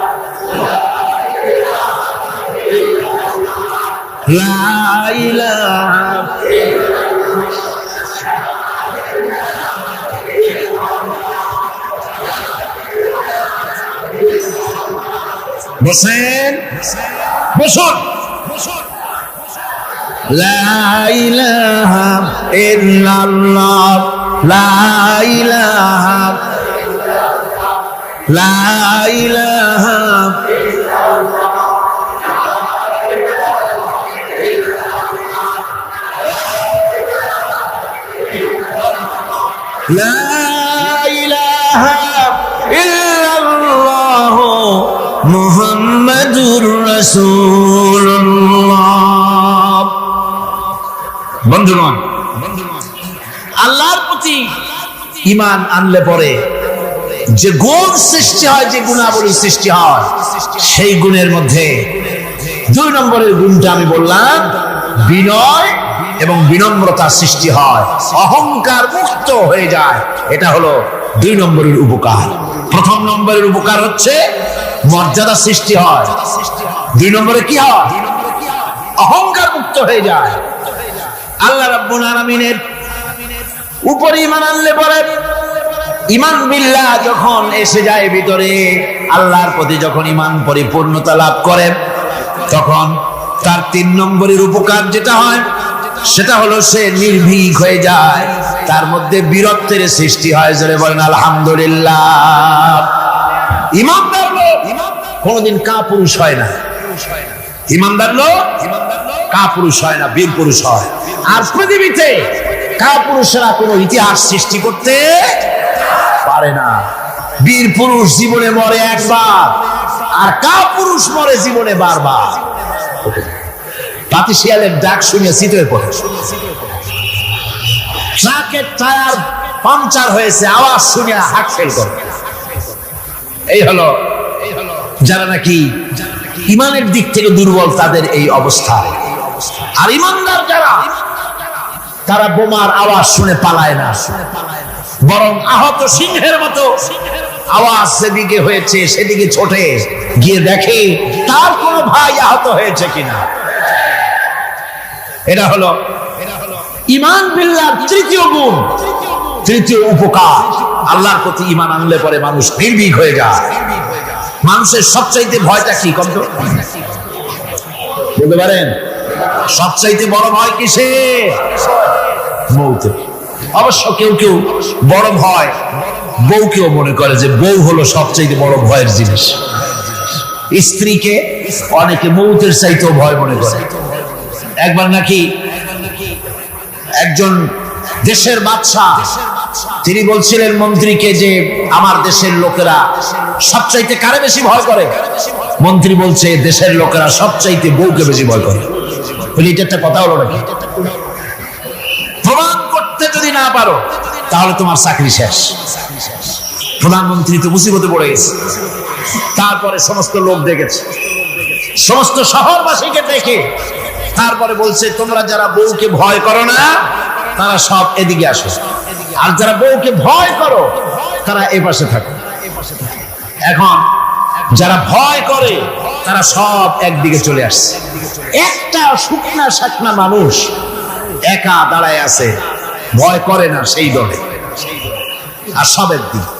লা ইলাহা। বসেন, বসুন। লা ইলাহা ইল্লাল্লাহ, লা ইলাহা, লা ইলাহা, লা ইলাহা ইল্লাল্লাহ মুহাম্মাদুর রাসূলুল্লাহ। বন্ধুগণ, আল্লাহর প্রতি ঈমান আনলে পরে যে গুণ সৃষ্টি হয়, যে গুণাবলী সৃষ্টি হয়, সেই গুণের মধ্যে 2 নম্বরের গুণটা আমি বললাম, বিনয় এবং বিনম্রতা সৃষ্টি হয়, অহংকার মুক্ত হয়ে যায়। এটা হলো 2 নম্বরের উপকার। প্রথম নম্বরের উপকার হচ্ছে মর্যাদা সৃষ্টি হয়। 2 নম্বরে কি হয়? অহংকার মুক্ত হয়ে যায়। আল্লাহ রাব্বুল আলামিনের উপরে ঈমান আনলে পরে, ঈমান বিল্লাহ যখন এসে যায় ভিতরে, আল্লাহর প্রতি যখন ঈমান পরিপূর্ণতা লাভ করে, তখন তার 3 নম্বরের উপকার যেটা হয় সেটা হলো সে নির্ভীক হয়ে যায়, তার মধ্যে বীরত্বের সৃষ্টি হয়। জোরে বলেন আলহামদুলিল্লাহ। ঈমানদার লোক কোনদিন কাপুরুষ হয় না। ঈমানদার লোক কাপুরুষ হয় না, বীর পুরুষ হয়। আর পৃথিবীতে কাপুরুষেরা কোনো ইতিহাস সৃষ্টি করতে পারে না। বীর পুরুষ জীবনে মরে একবার, আর কাপুরুষ মরে জীবনে বারবার। পাতি শিয়ালের ডাক শুনে শীতের পরে ট্রাকের টায়ার পাংচার হয়েছে, আওয়াজ শুনে হার্ট ফেল করে। এই হলো যারা নাকি ঈমানের দিক থেকে দুর্বল, তাদের এই অবস্থা। আর ঈমানদার যারা, তারা বোমার আওয়াজ শুনে পালায় না, বরং আহত সিংহের মতো আওয়াজ যেদিকে হয়েছে সেদিকে ছোটে গিয়ে দেখে তার কোনো ভাই আহত হয়েছে কিনা। এটা হলো ঈমান বিল্লাহর 3য় গুণ। তৃতীয় উপকার, আল্লাহর প্রতি ঈমান আনলে পরে মানুষ নির্ভীক হয়ে যায়। মানুষের সবচাইতে ভয়টা কি কত বলতে পারেন? সবচাইতে বড় ভয় কিসে? মৌতে। অবশ্য কেউ কেউ বড় ভয় বউকেও মনে করে যে বউ হলো সবচাইতে বড় ভয়ের জিনিস। স্ত্রীকে অনেকে মৌতের চাইতেও ভয় মনে করে। একবার নাকি একজন দেশের বাদশাহ তিনি বলছিলেন মন্ত্রীকে যে আমার দেশের লোকেরা সবচাইতে কারে বেশি ভয় করে? মন্ত্রী বলছে দেশের লোকেরা সবচাইতে বউকে বেশি ভয় করে। বলি এটা একটা কথা হলো নাকি? প্রমাণ করতে যদি না পারো তাহলে তোমার চাকরি শেষ। প্রধানমন্ত্রী তো মুসিবতে পড়ে গেছে। তারপরে সমস্ত লোক দেখেছে, সমস্ত শহরবাসীকে দেখে তারপরে বলছে তোমরা যারা বউকে ভয় করো না তারা সব এদিকে আসো, আর যারা বউকে ভয় করো তারা এ পাশে থাকো। এখন যারা ভয় করে তারা সব একদিকে চলে আসছে। একটা শুকনা শাকনা মানুষ একা দাঁড়ায় আছে, ভয় করে না সেই দলে, আর সব একদিকে।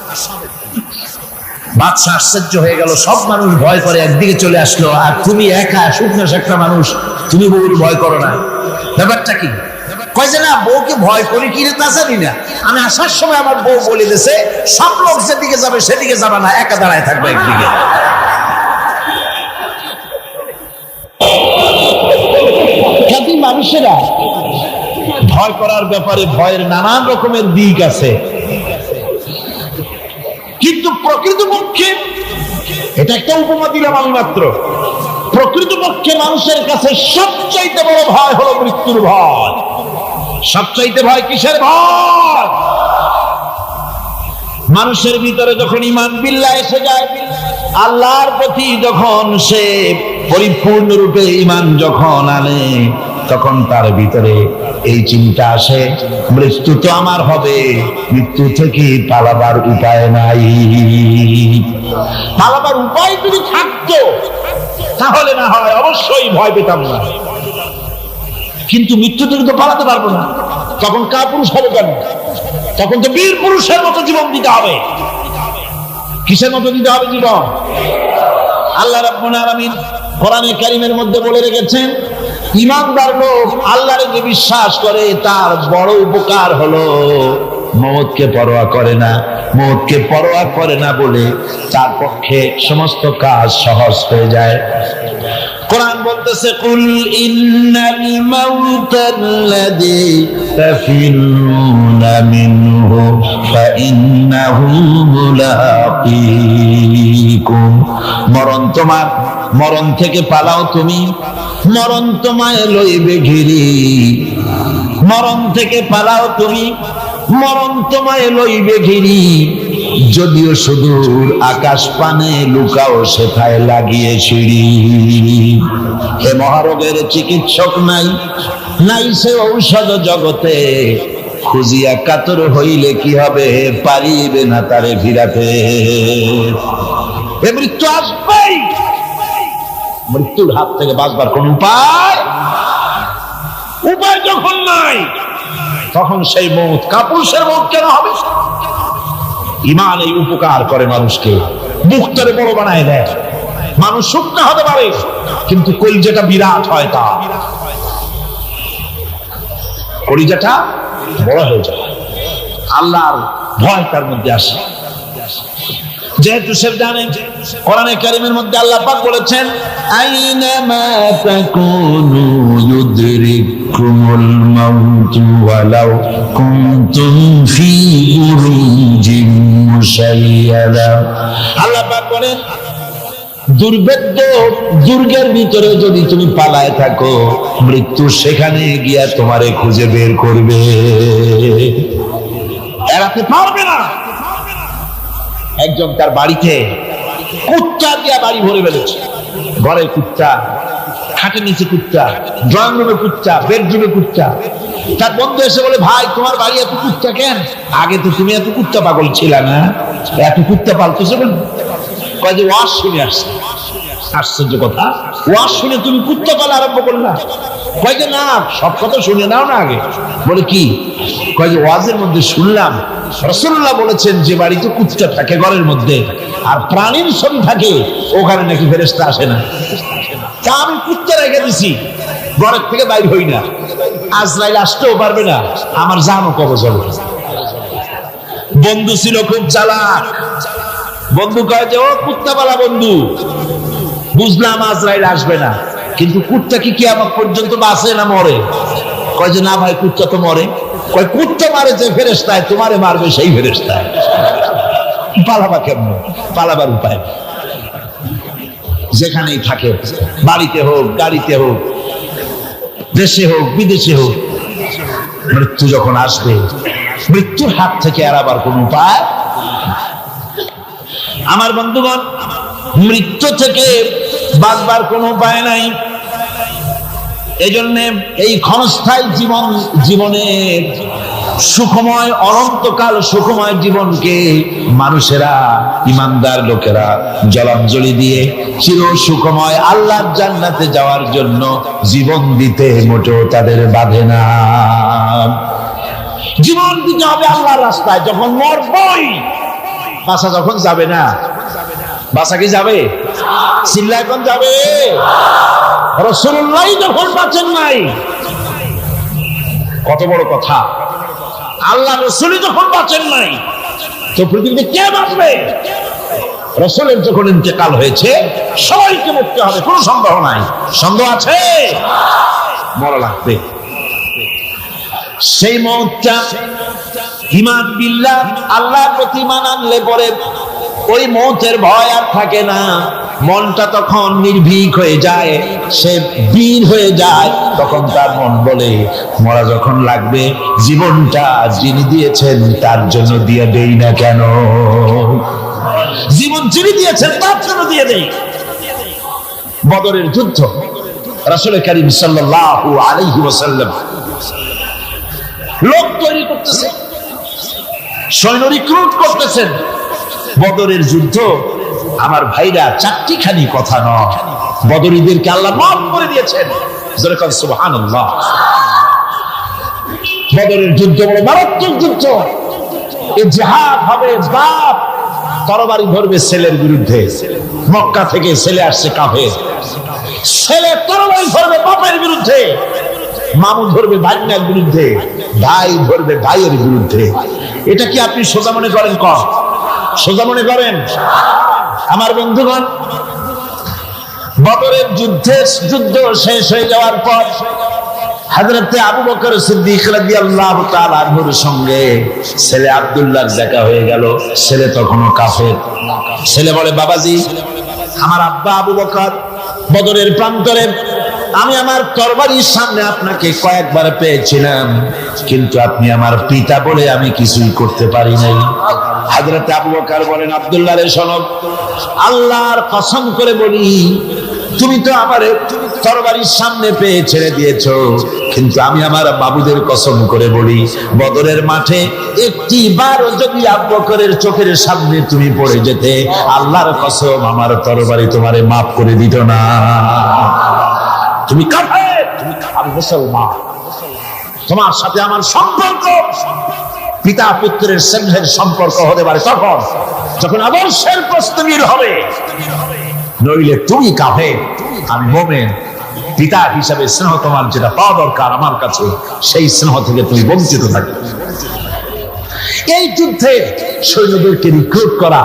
বাদশা আশ্চর্য হয়ে গেল, সব মানুষ ভয় করে একদিকে চলে আসলো, আর তুমি একা শুকনা শাকনা মানুষ, তুমি বউর ভয় করো না, ব্যাপারটা কি? কয় যে না, বউকে ভয় করি কি তা জানি না, আমি আসার সময় আমার বউ বলে দিয়েছে সব লোক যেদিকে যাবে সেদিকে যাবে না, একা দাঁড়ায় থাকবে একদিকে। মানুষেরা ভয় করার ব্যাপারে ভয়ের নানান রকমের দিক আছে, কিন্তু প্রকৃতপক্ষে এটা একটা উপমা দিলাম আমি মাত্র। প্রকৃতপক্ষে মানুষের কাছে সবচাইতে বড় ভয় হলো মৃত্যুর ভয়। সবচাইতে ভয় কিসের ভয়? মানুষের ভিতরে যখন ঈমান বিল্লাহ এসে যায়, আল্লাহর প্রতি যখন সে পরিপূর্ণরূপে ঈমান যখন আনে, তখন তার ভিতরে এই চিন্তা আসে মৃত্যু তো আমার হবে, মৃত্যু থেকে পালাবার উপায় নাই। পালাবার উপায় যদি থাকতো তাহলে না হয় অবশ্যই ভয় পেতাম না, কিন্তু মৃত্যু থেকে তো পালাতে পারবো না। তখন কাপুরুষ হবে কেন? তখন তো বীর পুরুষের মতো জীবন দিতে হবে। কিসের মতো দিতে হবে জীবন? আল্লাহ রাব্বুল আলামিন কোরআনে কারীমের মধ্যে বলে রেখেছেন, ঈমানদার লোক আল্লাহরে যে বিশ্বাস করে তার বড় উপকার হলো মওতকে পরোয়া করে না। মওতকে পরোয়া করে না বলে তার পক্ষে সমস্ত কাজ সহজ হয়ে যায়। কোরআন বলতেছে, কুল ইন্নাল মাউতাল্লাযী তাফিরুনা মিনহু ফাইন্নাহু মুলাকীকুম। মরণ থেকে পালাও তুমি, মরণ তোমায় লইবে ঘিরি। মরণ থেকে পালাও তুমি, মরণ তোমায় লইবে ঘিরি। যদিও সুদূর আকাশ পানে লুকাও সেথায় লাগিয়ে সিঁড়ি। হে মহারোগের চিকিৎসক নাই, নাই সে ঔষধ জগতে। খুঁজিয়া কাতর হইলে কি হবে, পারিবে না তারে ফিরাতে। এ মৃত্যু আসবেই, মৃত্যুর হাত থেকে বাঁচবার কোন উপায় যখন নাই, তখন সেই মৌত কাপুরুষের মৌত কেন হবে? ঈমান এই উপকার করে মানুষকে, মুখটারে বড় বানায় দেয়। মানুষ শুকনা হতে পারে কিন্তু কলিজাটা বিরাট হয়, তা কলিজাটা বড় হয়ে যায়। আল্লাহর ভয় তার মধ্যে আসে। যেহেতু সে জানেন, কোরআনে কারীমের মধ্যে আল্লাহ পাক বলেছেন, আইনামা তাকুনু ইউদরিকুমুল মাউত ওয়ালাউ কুনতুম ফি বুরুজিন মুশাইয়াদা। আল্লাহ পাক বলেন, দুর্ভেদ্য দুর্গের ভিতরে যদি তুমি পালায় থাকো, মৃত্যু সেখানে গিয়া তোমারে খুঁজে বের করবে, এড়াতে পারবে না। একজন তার বাড়িতে কুত্তা দিয়া বাড়ি ভরে ফেলেছে। ঘরে কুত্তা, খাটের নিচে কুত্তা, ড্রয়িং রুমে কুত্তা, বেডরুমে কুত্তা। তার বন্ধু এসে বলে, ভাই তোমার বাড়ি এত কুত্তা কেন? আগে তো তুমি এত কুত্তা পাগল ছিল না, এত কুত্তা পালতেছো কেন? কয় যে ওয়াজ শুনে আসছে। আশ্চর্য কথা, ওয়াজ শুনে তুমি কুত্তা পালা আরম্ভ করলা? কয় যে না, সব কথা শুনে নাও না আগে। বলে কি? কয় যে ওয়াজের মধ্যে শুনলাম রাসূলুল্লাহ বলেছেন যে বাড়িতে কুত্তা থাকে ঘরের মধ্যে আর প্রাণীর ছবি থাকে, ওখানে নাকি ফেরেশতা আসে না। তা আমি কুত্তা রেখে দিছি, ঘরের থেকে বাইর হই না, আজরাইল আসতেও পারবে না, আমার জানও কবজ হবে। বন্ধু ছিল খুব চালাক। বন্ধু কয় যে ও কুত্তাওয়ালা বন্ধু, বুঝলাম আজরাইল আসবে না, কিন্তু কুত্তা কি কিয়ামত পর্যন্ত বাঁচে না মরে? কয় যে না ভাই, কুত্তা তো মরে। কয় কুত্তা মারে যে ফেরেশতায়, তোমারে মারবে সেই ফেরেশতায়। পালাবা কেমন? পালাবার উপায় যেখানেই থাকে, বাড়িতে হোক, গাড়িতে হোক, দেশে হোক, বিদেশে হোক, মৃত্যু যখন আসবে, মৃত্যুর হাত থেকে এড়াবার কোন উপায়। আমার বন্ধুগণ, মৃত্যু থেকে বাঁচবার কোনো উপায় নাই। এজন্য এই ক্ষণস্থায়ী জীবনের সুখময়, অনন্তকাল সুখময় জীবনকে মানুষেরা, ইমানদার লোকেরা জলাঞ্জলি দিয়ে চির সুখময় আল্লাহর জান্নাতে যাওয়ার জন্য জীবন দিতে মোটেও তাদের বাধে না। জীবন দিতে হবে আল্লাহর রাস্তায়। যখন মরবই, বাসা যখন যাবে না, বাসা কি যাবে? চিল্লা এখন যাবে। রাসূলুল্লাহ যখন বাঁচেন নাই, কত বড় কথা, আল্লাহ রাসূল যখন বাঁচেন নাই, তো পৃথিবীতে কে বাঁচবে? রাসূলের যখন ইন্তেকাল হয়েছে, সবাইকে মরতে হবে, কোনো সন্দেহ নাই। সন্দেহ আছে? মরা লাগবে। সেই মওতটা ঈমান বিল্লাহ, আল্লাহর প্রতি ঈমান আনলে পরে ওই মওতের ভয় আর থাকে না। মনটা তখন নির্ভীক হয়ে যায়, সে বীর হয়ে যায়। তখন তার মন বলে, মরা যখন লাগবে, জীবনটা যিনি দিয়েছেন তার জন্য দিয়ে দেই না কেন? জীবন যিনি দিয়েছেন তার জন্য দিয়ে দেই। বদরের যুদ্ধ, রাসূল কারীম সাল্লাল্লাহু আলাইহি ওয়াসাল্লাম লোক তৈরি করতেছে, সৈন্য রিক্রুট করতেছেন। বদরের যুদ্ধ, আমার ভাইরা, চারটিখানি কথা নয়, বদরীদেরকে আল্লাহ মাফ করে দিয়েছেন। সুবহানাল্লাহ। বদরের যুদ্ধ বড় মারাত্মক যুদ্ধ। এই জিহাদ হবে, বাপ তরবারি ধরবে ছেলের বিরুদ্ধে। মক্কা থেকে ছেলে আসছে কাফের, ছেলে তরবারি ধরবে বাপের বিরুদ্ধে, মামু ধরবে ভাগ্নের বিরুদ্ধে, ভাই ধরবে ভাইয়ের বিরুদ্ধে। এটা কি আপনি সোজা মনে করেন? সোজা মনে করেন? আমার বন্ধুগণ, বদরের যুদ্ধ শেষ হয়ে যাওয়ার পর হযরতে আবু বকর সিদ্দিক রাদিয়াল্লাহু তাআলা আনহুর সঙ্গে ছেলে আব্দুল্লাহর দেখা হয়ে গেল। ছেলে তখনও কাফের। ছেলে বলে, বাবাজি, আমার আব্বা আবু বকর বদরের প্রান্তরে, আমি আমার তরবারির সামনে আপনাকে কয়েকবার পেয়েছিলাম, কিন্তু আপনি আমার পিতা বলে আমি কিছুই করতে পারি নাই। হযরত আবু বকর বলেন, আব্দুল্লাহ রে শোনো, আল্লাহর কসম করে বলি, তুমি তো আমারে তরবারির সামনে পেয়ে ছেড়ে দিয়েছো, কিন্তু আমি আমার বাবুদের কসম করে বলি, বদরের মাঠে একটি বারও যদি আবু বকরের চোখের সামনে তুমি পড়ে যেতে, আল্লাহর কসম আমার তরবারি তোমারে মাফ করে দিত না। তুমি কাফের, আমি মুসলমান, তোমার সাথে আমার সম্পর্ক পিতা পুত্রের স্নেহের সম্পর্ক হতে পারে তখন যখন আদর্শের প্রস্তুতির হবে, নইলে তুমি কাফের, আমি মুমিন। পিতা হিসাবে স্নেহ তোমার যেটা পাওয়া দরকার আমার কাছে, সেই স্নেহ থেকে তুমি বঞ্চিত থাকবে। এই যুদ্ধে সৈন্যদেরকে রিক্রুট করা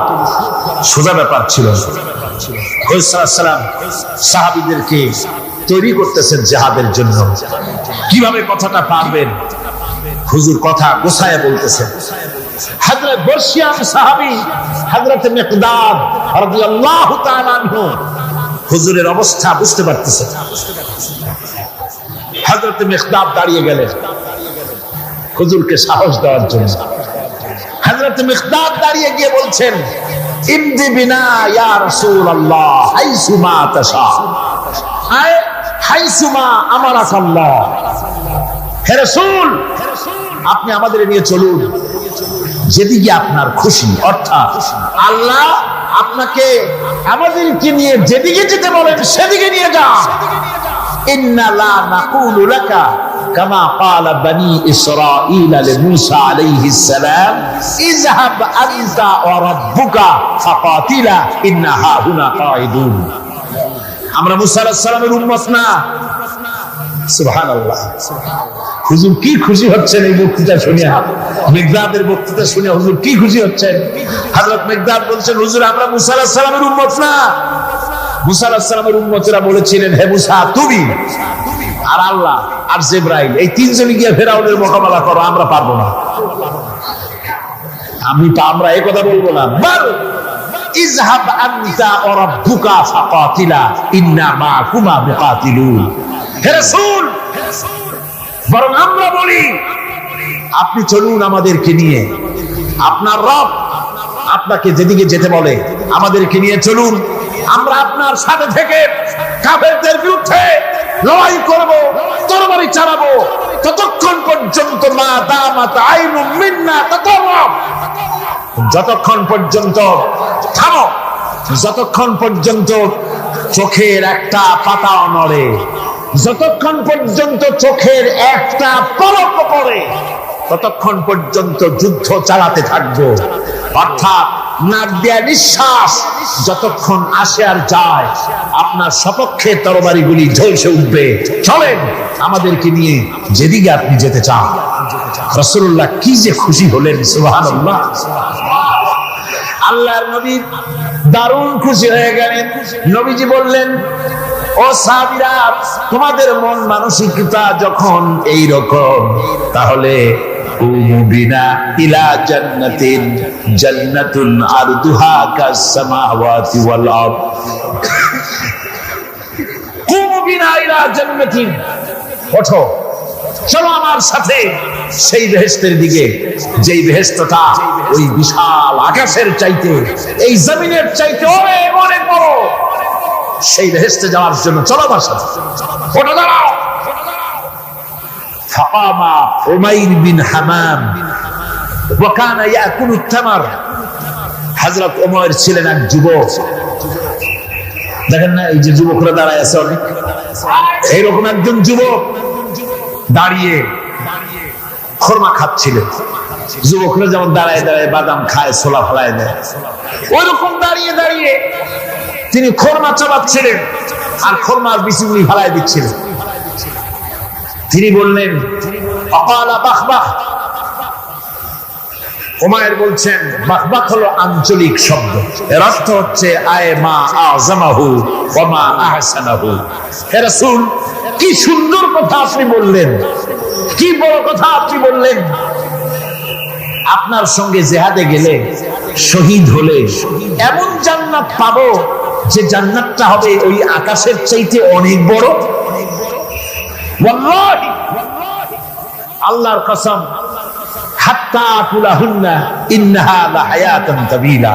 সোজা ব্যাপার ছিল। সাহাবীদেরকে তৈরি করতেছেন জিহাদের জন্য। কিভাবে কথাটা পারবেন, হুজুর কথা গোছায় বলতেছেন। হযরত বর্ষিয়ান সাহাবী হযরত মিকদাদ রাদিয়াল্লাহু তাআলা আনহু হুজুরের অবস্থা বুঝতে পারতেছেন। হযরত মিকদাদ দাঁড়িয়ে গেলেন হুজুরকে সাহস দেওয়ার জন্য। হযরত মিকদাদ দাঁড়িয়ে গিয়ে বলছেন, ইমদি বিনা ইয়া রাসূলুল্লাহ হাইসুমা তাশা, হাইসুমা আমারাকাল্লাহ। হে রাসূল, আপনি আমাদের নিয়ে চলুন যেদিকে আপনার খুশি, অর্থাৎ আল্লাহ আপনাকে আমাদেরকে নিয়ে যেদিকে যেতে বলেন সেদিকে নিয়ে যান। ইন্না লা নাকুলু লাকা কামা ক্বালা বনি ইসরাঈল লিমূসা আলাইহিস সালাম ইযহাব আনতা ওয়া রাব্বুকা ফাকাতিলা ইন্না হাহুনা কাঈদুন। আমরা মুসা আলাইহিস সালামের উম্মত না। সুবহানাল্লাহ। হুজুর কি খুশি হচ্ছেন এই বক্তৃতা শুনে, মিকদাদের বক্তৃতা শুনে হুজুর কি খুশি হচ্ছেন। হযরত মিকদাদ বলছেন, হুজুর আমরা মুসা আলাইহিস সালামের উম্মত না। মুসা আলাইহিস সালামের উম্মতরা বলেছিলেন, হে মুসা তুমি আর আল্লাহ আর জিবরাইল এই তিনজনই গিয়ে ফেরাউনের মোকাবেলা করো, আমরা পারবো না। আমরা এই কথা বলবো না। বল ইযহাব আনতা ওয়া রাব্বুকা ফাকাতিলা ইন্না মাআকুমা মুকাতিলুন। হে রাসূল, বরং আমরা বলি আপনি চলুন আমাদেরকে নিয়ে, আপনার রব আপনাকে যেদিকে যেতে বলে আমাদেরকে নিয়ে চলুন, আমরা আপনার সাথে থেকে কাফেরদের বিরুদ্ধে লড়াই করব, তরবারি চালাবো ততক্ষণ পর্যন্ত মা দামাত আইনু মিন্না তাতারাব, যতক্ষণ পর্যন্ত থামো, যতক্ষণ পর্যন্ত চোখের একটা পাতাও নড়ে, যতক্ষণ পর্যন্ত চোখের একটা পলক পড়ে ততক্ষণ পর্যন্ত যুদ্ধ চালাতে থাকবো। অর্থাৎ নাক দেয়া নিঃশ্বাস যতক্ষণ আসে আর যায় আপনার সপক্ষে তরবারিগুলি ঝলসে উঠবে। চলেন আমাদেরকে নিয়ে যেদিকে আপনি যেতে চান। রাসূলুল্লাহ কি যে খুশি হলেন, সুবহানাল্লাহ। আল্লাহর নবী দারুণ খুশি হয়ে গেলেন। নবীজি বললেন, ও সাহাবীরা, তোমাদের মন মানসিকতা যখন এই রকম, তাহলে কুমু বিনা ইলা জান্নাতিন জান্নাতুন আরদুহা কাস সামাওয়াতি ওয়াল আরদ। কুমু বিনা ইলা জান্নাতিন, ওঠো চলো আমার সাথে সেই বেহেশতের দিকে, যেই বেহেশতটা ওই বিশাল আকাশের চাইতে, এই জমিনের চাইতে অনেক অনেক বড়। সেই বেহেশতে যাওয়ার জন্য চলো আমার সাথে, ওঠো দাঁড়াও। ফাকামা উমাইর বিন হামাম ওয়া কানা ইয়াকুলু তামার। হযরত উমাইর ছিলেন এক যুবক। দেখেন না এই যে যুবকরা দাঁড়ায় আছে, অনেক এইরকম একজন যুবক দাঁড়িয়ে খরমা খাচ্ছিলেন। যুবকরা যেমন দাঁড়ায় দাঁড়ায় বাদাম খায়, ছোলা ফেলায় দেয়, ওইরকম দাঁড়িয়ে দাঁড়িয়ে তিনি খরমা চাবাচ্ছিলেন আর খরমার বিচিগুলি ফেলায় দিচ্ছিলেন। তিনি বললেন, অকালা বাখবাহ। উমাইর বলছেন, বাখবাহ হলো আঞ্চলিক শব্দ, এর অর্থ হচ্ছে আয় মা আযমাহু ওয়া মা আহসানাহু। হে রাসূল, কি সুন্দর কথা আপনি বললেন, কি বড় কথা আপনি বললেন। আপনার সঙ্গে জিহাদে গেলে, শহীদ হলে এমন জান্নাত পাবো যে জান্নাতটা হবে ওই আকাশের চাইতে অনেক বড়। ওয়াল্লাহি, আল্লাহর কসম, হাত্তা আকুলাহুন্না ইন্নাহা লাহায়াতুন তাবিলা।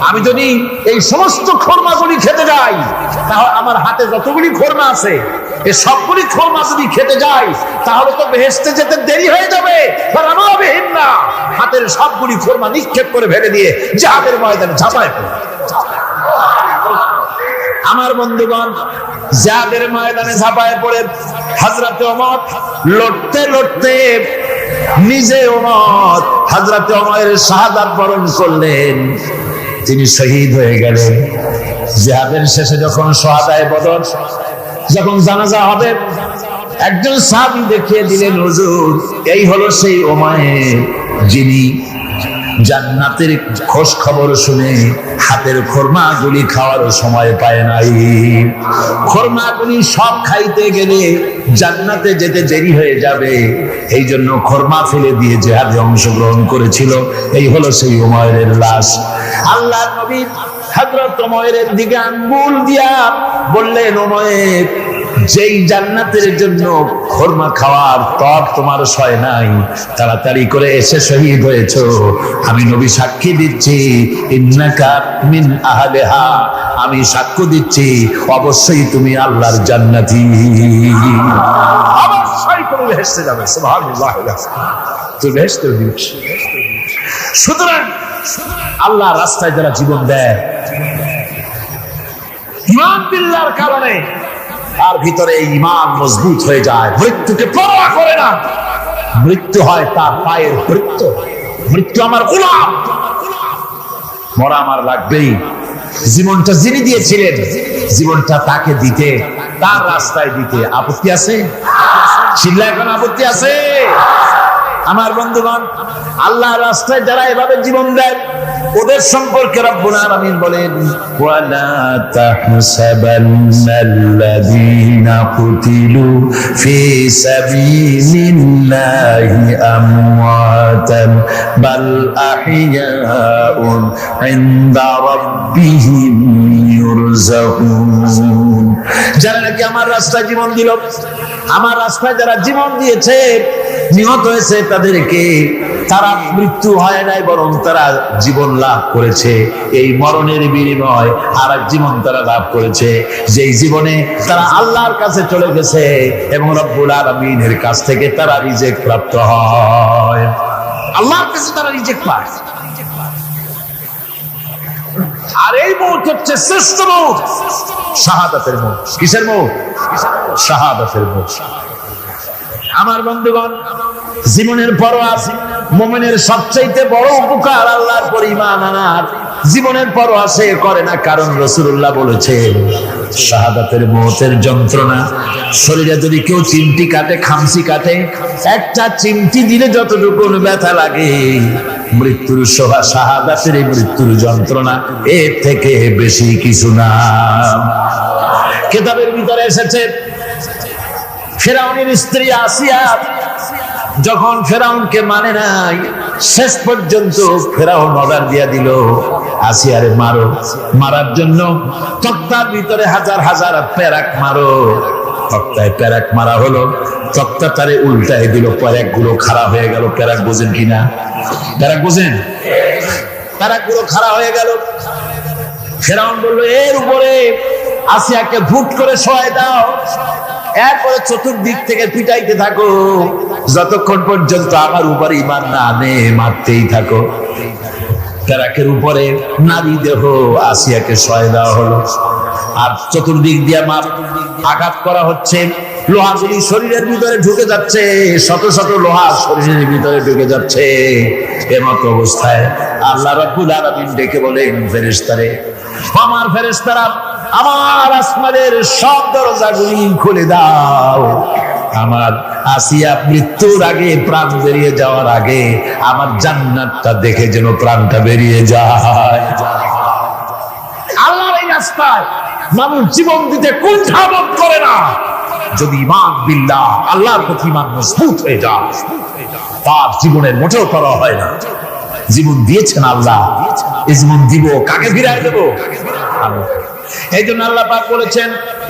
আমি যদি এই সমস্ত খরমাগুলি খেতে যাই, তাহলে আমার হাতে যতগুলি খরমা আছে এই সবগুলি খরমা যদি খেতে যাই তাহলে তো বেহেশতে যেতে দেরি হয়ে যাবে। হাতের সবগুলি খরমা নিক্ষেপ করে ফেলে দিয়ে জিহাদের ময়দানে ঝাঁপায় পড়ে। আমার বন্ধুগণ, জিহাদের ময়দানে ঝাঁপায় পড়ে হযরত ওমর লড়তে লড়তে নিজে ওমর হযরত ওমরের শাহাদাত বরণ করলেন। তিনি শহীদ হয়ে গেলেন। জিহাদের শেষে যখন শহাদায়ে বদর, যখন জানাজা হবে, একজন সাহাবী দেখিয়ে দিলেন, হুজুর এই হলো সেই ওমর যিনি জান্নাতের খোঁজ খবর শুনে হাতের খরমাগুলি খাওয়ার সময় পায় নাই। খরমাগুলি সব খাইতে গেলে জান্নাতে যেতে দেরি হয়ে যাবে, এই জন্য খরমা ফেলে দিয়ে জিহাদে অংশগ্রহণ করেছিল। এই হলো সেই উমাইরের লাশ। আল্লাহর নবী হযরত উমাইরের দিকে আঙ্গুল দিয়া বললেন, উমাইর, যেই জান্নাতের জন্য খরমা খাওয়ার তক তোমার সয় নাই, তাড়াতাড়ি করে এসে শহীদ হয়েছো। আমি নবী সাক্ষী দিচ্ছি, ইন্নাকা মিন আহলিহা, আমি সাক্ষ্য দিচ্ছি অবশ্যই তুমি আল্লাহর জান্নাতি, অবশ্যই তুমি বেহেশতে যাবে। সুবহানাল্লাহ, তুমি বেহেশতে যাবে। সুতরাং আল্লাহর রাস্তায় যারা জীবন দেয়, ঈমান বিল্লাহর কারণে তার ভিতরে ঈমান মজবুত হয়ে যায়, মৃত্যুকে পরোয়া করে না। মৃত্যু হয় তার পায়ের বৃত্ত, মৃত্যু আমার গোলাম, মরা আমার লাগবেই। জীবনটা যিনি দিয়েছিলেন, জীবনটা তাকে দিতে, তার রাস্তায় দিতে আপত্তি আছে? চিল্লা এখন আপত্তি আছে? আমার বন্ধুগণ, আল্লাহর রাস্তায় যারা এভাবে জীবন দেয়, ওদের সম্পর্কে রব্বুল আলামিন বলেন, ওয়ালা তাহসাবান্নাল্লাযীনা কুতিলু ফি সাবিলিল্লাহি আমওয়াতান বাল আহইয়াউন ইনদা রাব্বিহিম ইউরযাকুন। যারা নাকি আমার রাস্তায় জীবন দিল, আমার রাস্তায় যারা জীবন দিয়েছে, নিহত হয়েছে, তাদেরকে তারা মৃত্যু হয় নাই, বরং তারা জীবন লাভ করেছে। এই মরণের বিনিময় আর এক জীবন তারা লাভ করেছে, যেই জীবনে তারা আল্লাহর কাছে চলে গেছে এবং রব্বুল আলামিনের কাছ থেকে তারা রিজেক প্রাপ্ত হয়। আল্লাহর কাছে তারা রিজেক পায়। আর এই মৌত হচ্ছে শ্রেষ্ঠ মৌত, শাহাদাতের মৌত। কিসের মৌত? শাহাদাতের মৌত। আমার বন্ধুগণ, জীবনের পরোয়া মুমিনের সবচেয়ে বড় উপকার। আল্লাহর পর ঈমান আনার জীবনের পরোয়া সে করে না, কারণ রাসূলুল্লাহ বলেছেন শাহাদাতের মৌতের যন্ত্রণা, শরীরে যদি কেউ চিমটি কাটে, খামসি কাটে, একটা চিমটি দিলে যতটুকু ব্যথা লাগে, মৃত্যুর শোভা, শাহাদাতের এই মৃত্যুর যন্ত্রণা এর থেকে বেশি কিছু না। কিতাবের ভিতরে এসেছে, ফেরাউনের স্ত্রী আসিয়া যখন ফেরাউনকে মানে নাই, শেষ পর্যন্ত ফেরাউন অর্ডার দিয়া দিল, আসিয়ারে মারো। মারার জন্য তক্তার ভিতরে হাজার হাজার প্যারাক মারো। তক্তায় প্যারাক মারা হলো, তক্তা তারে উল্টায় দিল, প্যারাক গুলো খারাপ হয়ে গেল। প্যারাক বোঝেন কিনা? প্যারাক বোঝেন? প্যারাক গুলো খারাপ হয়ে গেল। ফেরাউন বলল, এর উপরে আসিয়াকে ভুট করে শোয়াই দাও, এরপরে চতুর্দিক থেকে পিটাইতে থাকো, যতক্ষণ পর্যন্ত আমার উপর ঈমান না আনে মারতেই থাকো। প্যারাকের উপরে নারী দেহ আসিয়াকে শোয়াই দেওয়া হলো, আর চতুর্দিক দিয়ে আঘাত করা হচ্ছে। লোহাগুলি শরীরের ভিতরে ঢুকে যাচ্ছে, শত শত লোহা শরীরের ভিতরে ঢুকে যাচ্ছে। এমত অবস্থায় আল্লাহ রাব্বুল আলামিন ডেকে বলেন, ফেরেশতারে, আমার ফেরেশতারা, আমার আসমানের সব দরজাগুলি খুলে দাও। আমার আসিয়া মৃত্যুর আগে, প্রাণ বেরিয়ে যাওয়ার আগে, আমার জান্নাতটা দেখে যেন প্রাণটা বেরিয়ে যায়। আল্লাহর এই রাস্তায় মানুষ জীবন দিতে কুণ্ঠাবোধ করে না, যদি ঈমান বিল্লাহ, আল্লাহর প্রতি ঈমান মজবুত হয়ে যায়, তার জীবনের মোটেও পরোয়া হয় না। জীবন দিয়েছেন আল্লাহ, এই জীবন দিব, কাকে ফিরাই দেব? আল্লাহ। এই জন্য আল্লাহ পাক বলেছেন,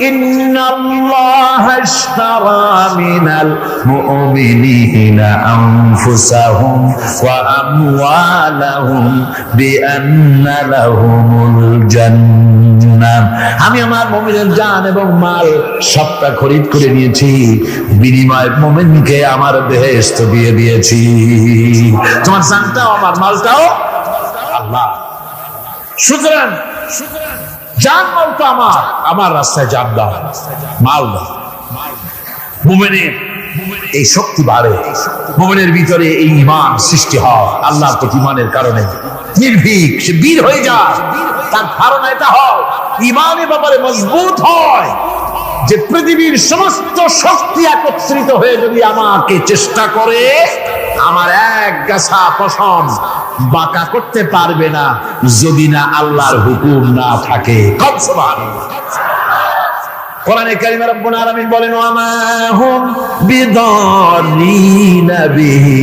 ইন্নাল্লাহা ইশতারা মিনাল মুমিনিনা আনফুসাহুম ওয়া আমওয়ালাহুম বিআন্না লাহুমুল জান্নাহ। আমি আমার মুমিনের জান এবং মাল সবটা খরিদ করে নিয়েছি, বিনিময়ে মুমিনকে আমার বেহেশত দিয়ে দিয়েছি। তোমার জানটাও আমার মালটাও আল্লাহ। সুতরাং জান মাল তো আমার রাস্তায় জান দাও, মাল দাও। মুমিনের এই শক্তি বাড়ে, মুমিনের ভিতরে এই ঈমান সৃষ্টি হয় আল্লাহর প্রতি ঈমানের কারণে। নির্ভীক সে বীর হয়ে যায়, তার ধারণা এটা হয়, ঈমানের ব্যাপারে মজবুত হয় যে পৃথিবীর সমস্ত শক্তি একত্রিত হয়ে যদি আমাকে চেষ্টা করে, আমার এক গাছা পশম বাঁকা করতে পারবে না, যদি না আল্লাহর হুকুম না থাকে। কোরআনে কারিমে রব্বুল আলামিন বলেন, ওয়া মা হুম বিদাররিনা বিহি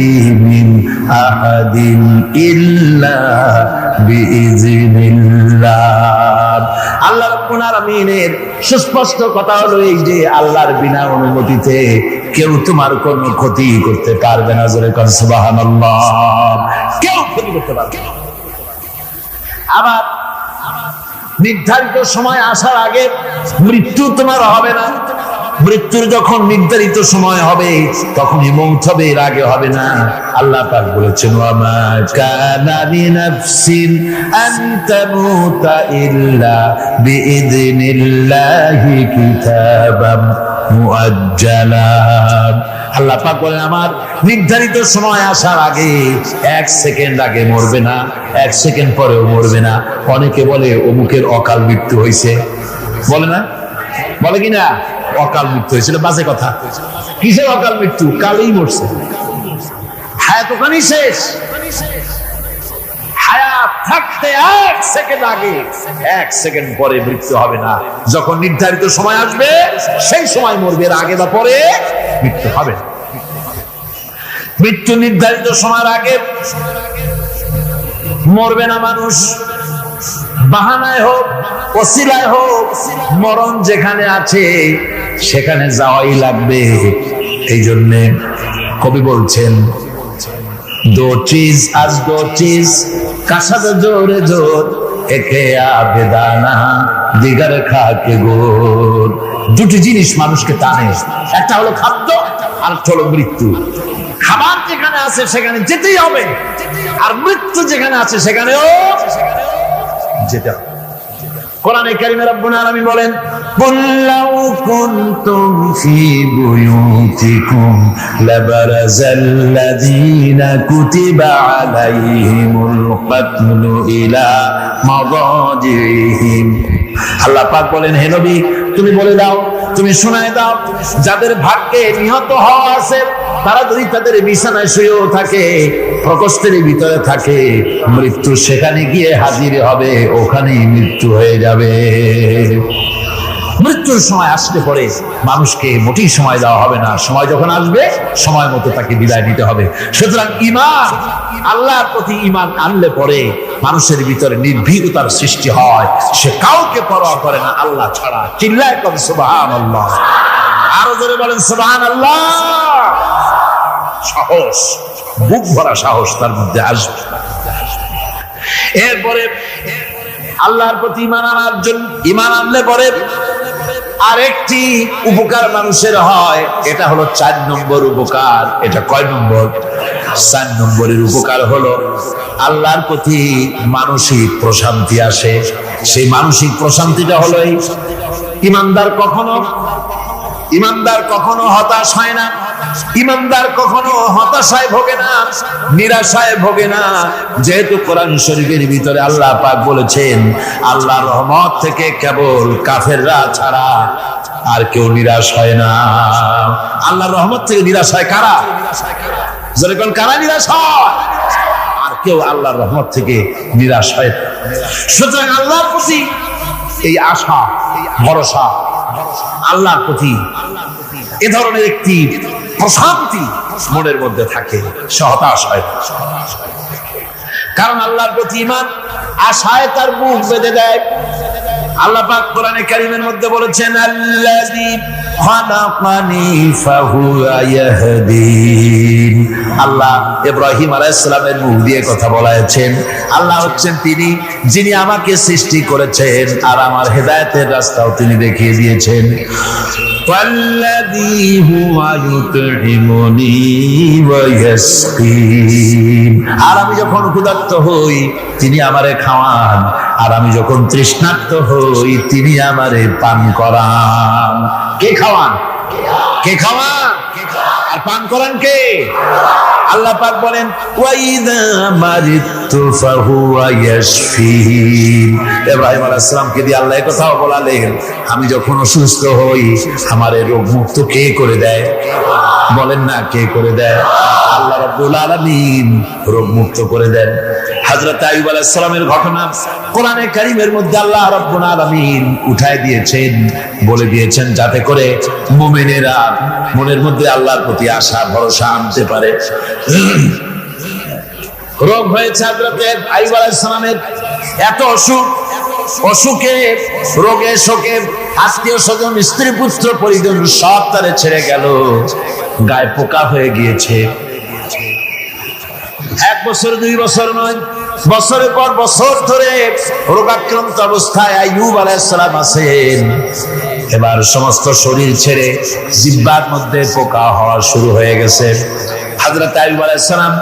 মিন আহাদিন ইল্লা বিইজনিল্লাহ। আল্লাহ রব্বুল আলামিনের সুস্পষ্ট কথা হলো এই যে আল্লাহর বিনা অনুমতিতে কেউ তোমার কোনো ক্ষতি করতে পারবে না। জোরে কোন সুবহানাল্লাহ। কেউ ক্ষতি করতে পারবে না। আবার নির্ধারিত সময় আসার আগে মৃত্যু তোমার হবে না। মৃত্যুর যখন নির্ধারিত সময় হবে তখনই মৌত হবে, এর আগে হবে না। আল্লাহ পাক বলেছেন ওয়ামা কানা লিনাফসিন আন তামুতা ইল্লা বিইذনিল্লাহি কিতাবাম মুআজ্জালা। আল্লাহ পাক বলেন আমার নির্ধারিত সময় আসার আগে 1 সেকেন্ড আগে মরবে না, 1 সেকেন্ড পরেও মরবে না। অনেকে বলে অমুকের অকাল মৃত্যু হয়েছে, বলে না, বলে কিনা অকাল মৃত্যু হয়েছিল, বাজে কথা। কিসের অকাল মৃত্যু? কালই মরছে, হায়াত ওখানেই শেষ। হায়াত থাকতে 1 সেকেন্ড আগে 1 সেকেন্ড পরে মৃত্যু হবে না। যখন নির্ধারিত সময় আসবে সেই সময় মরবে, এর আগে বা পরে মৃত্যু হবে না। মৃত্যু নির্ধারিত সময়ের আগে মরবে না মানুষ, বাহানায় হোক ওসিলায় হোক, মরণ যেখানে আছে সেখানে যাওয়াই লাগবে। এই জন্যে কবি বলছেন दो चीज आज दो चीज का सब जोरे जोर एके आबेदाना दिगर खा के गोर। দুটি জিনিস মানুষকে টানে, একটা হলো খাদ্য আর একটা হলো মৃত্যু। খাবার যেখানে আছে সেখানে যেতেই হবে, আর মৃত্যু যেখানে আছে সেখানেও যেতে হবে। কোরআনে কারিমে রব্বুল আলামিন বলেন কুল লাউ কুনতুম ফি বুয়ুতিকুম লাবারাযাল্লাযীনা কুতিবা আলাইহিমুল কাতলু ইলা মাদাজিহিম। আল্লাহ পাক বলেন হে নবী তুমি বলে দাও, তুমি শোনায় দাও, যাদের ভাগ্যে নিহত হওয়া আছে তারা যদি তাদের বিছানায় শুয়েও থাকে, প্রকোষ্ঠের ভিতরে থাকে, মৃত্যু সেখানে গিয়ে হাজির হবে, ওখানেই মৃত্যু হয়ে যাবে। মৃত্যুর সময় আসতে পরে মানুষকে মোটেই সময় দেওয়া হবে না। সময় যখন আসবে সময় মতো তাকে বিদায় নিতে হবে। সুতরাং ঈমান, আল্লাহর প্রতি ঈমান আনলে পরে মানুষের ভিতরে নির্ভীকতার সৃষ্টি হয়, সে কাউকে পরোয়া করে না আল্লাহ ছাড়া। চিল্লায় করেন সুবহানাল্লাহ, আরো জোরে বলেন সুবহানাল্লাহ। সাহস, বুক ভরা সাহস তার মধ্যে আসবে। এরপরে আল্লাহর প্রতি ঈমান আনার জন্য, ঈমান আনলে পরে আরেকটি উপকার মানুষের হয়, এটা হলো 4 নম্বর উপকার। এটা কয় নম্বর? 4 নম্বরের উপকার হলো আল্লাহর প্রতি মানসিক প্রশান্তি আসে। সেই মানসিক প্রশান্তিটা হলো ইমানদার কখনো হতাশ হয় না, ইমানদার কখনো হতাশায় ভোগে না, নিরাশায় ভোগে না। যেহেতু কোরআন শরীফের ভিতরে আল্লাহ পাক বলেছেন আল্লাহর রহমত থেকে কেবল কাফেররা ছাড়া আর কেউ নিরাশ হয় না। আল্লাহর রহমত থেকে নিরাশ হয় কারা? যেরকম কারা নিরাশ হয়? আর কেউ আল্লাহর রহমত থেকে নিরাশ হয় না। সুতরাং আল্লাহর প্রতি এই আশা, ভরসা, আল্লাহর প্রতি এ ধরনের একটি প্রশান্তি মনের মধ্যে থাকে, সে হতাশ হয়। কারণ আল্লাহর প্রতি ঈমান আশায় তার বুক বেঁধে দেয়। আল্লাহ পাক কোরআনে কারীমের মধ্যে বলেছেন আল্লাযী খালাকানি ফাহুয়া ইয়াহদিন। আল্লাহ ইব্রাহিম আলাইহিস সালামের মুখ দিয়ে কথা বলেছেন, আল্লাহ হচ্ছেন তিনি যিনি আমাকে সৃষ্টি করেছেন আর আমার হেদায়েতের রাস্তাও তিনি দেখিয়ে দিয়েছেন। ওয়াল্লাযী হুয়া ইউতঈমুনি ওয়া ইয়াসকিন। আর আমি যখন ক্ষুধার্ত হই তিনি আমারে খাওয়ান, আর আমি যখন তৃষ্ণার্ত হই তিনি আমারে পান করান। কে খাওয়ান? কে খাওয়ান আর পান করান কে? আল্লাহ পাক বলেন ওয়াইদা মারিতু ফাহুয়া ইয়াশফিন। ইব্রাহিম আলাইহিস সালামকে দিয়ে আল্লাহ কথাও বলালেন আমি যখন অসুস্থ হই আমারে রোগ মুক্ত কে করে দেয়? বলেন না কে করে দেয়? আল্লাহ রাব্বুল আলামিন রোগ মুক্ত করে দেন। হযরত আইয়ুব আলাইহিস সালামের ঘটনা কোরআনে কারীমের মধ্যে আল্লাহ রাব্বুল আলামিন উঠায় দিয়েছেন, বলে দিয়েছেন যাতে করে মুমিনেরা মনের মধ্যে আল্লাহর প্রতি আশা ভরসা আনতে পারে। রোগ হয়েছে হযরত আইয়ুব আলাইহিস সালামের, এত অসুখে রোগে শোকে আত্মীয় স্বজন স্ত্রী পুত্র পরিজন সব তারে ছেড়ে গেল, গায়ে পোকা হয়ে গিয়েছে। 1 বছর 2 বছর নয়, বছরের পর বছর ধরে রোগাক্রান্ত অবস্থায় আইয়ুব আলাইহিস সালাম আছেন। এবার সমস্ত শরীর ছেড়ে জিহ্বার মধ্যে পোকা হওয়া শুরু হয়ে গেছে। হযরত আইয়ুব আলাইহিস সালাম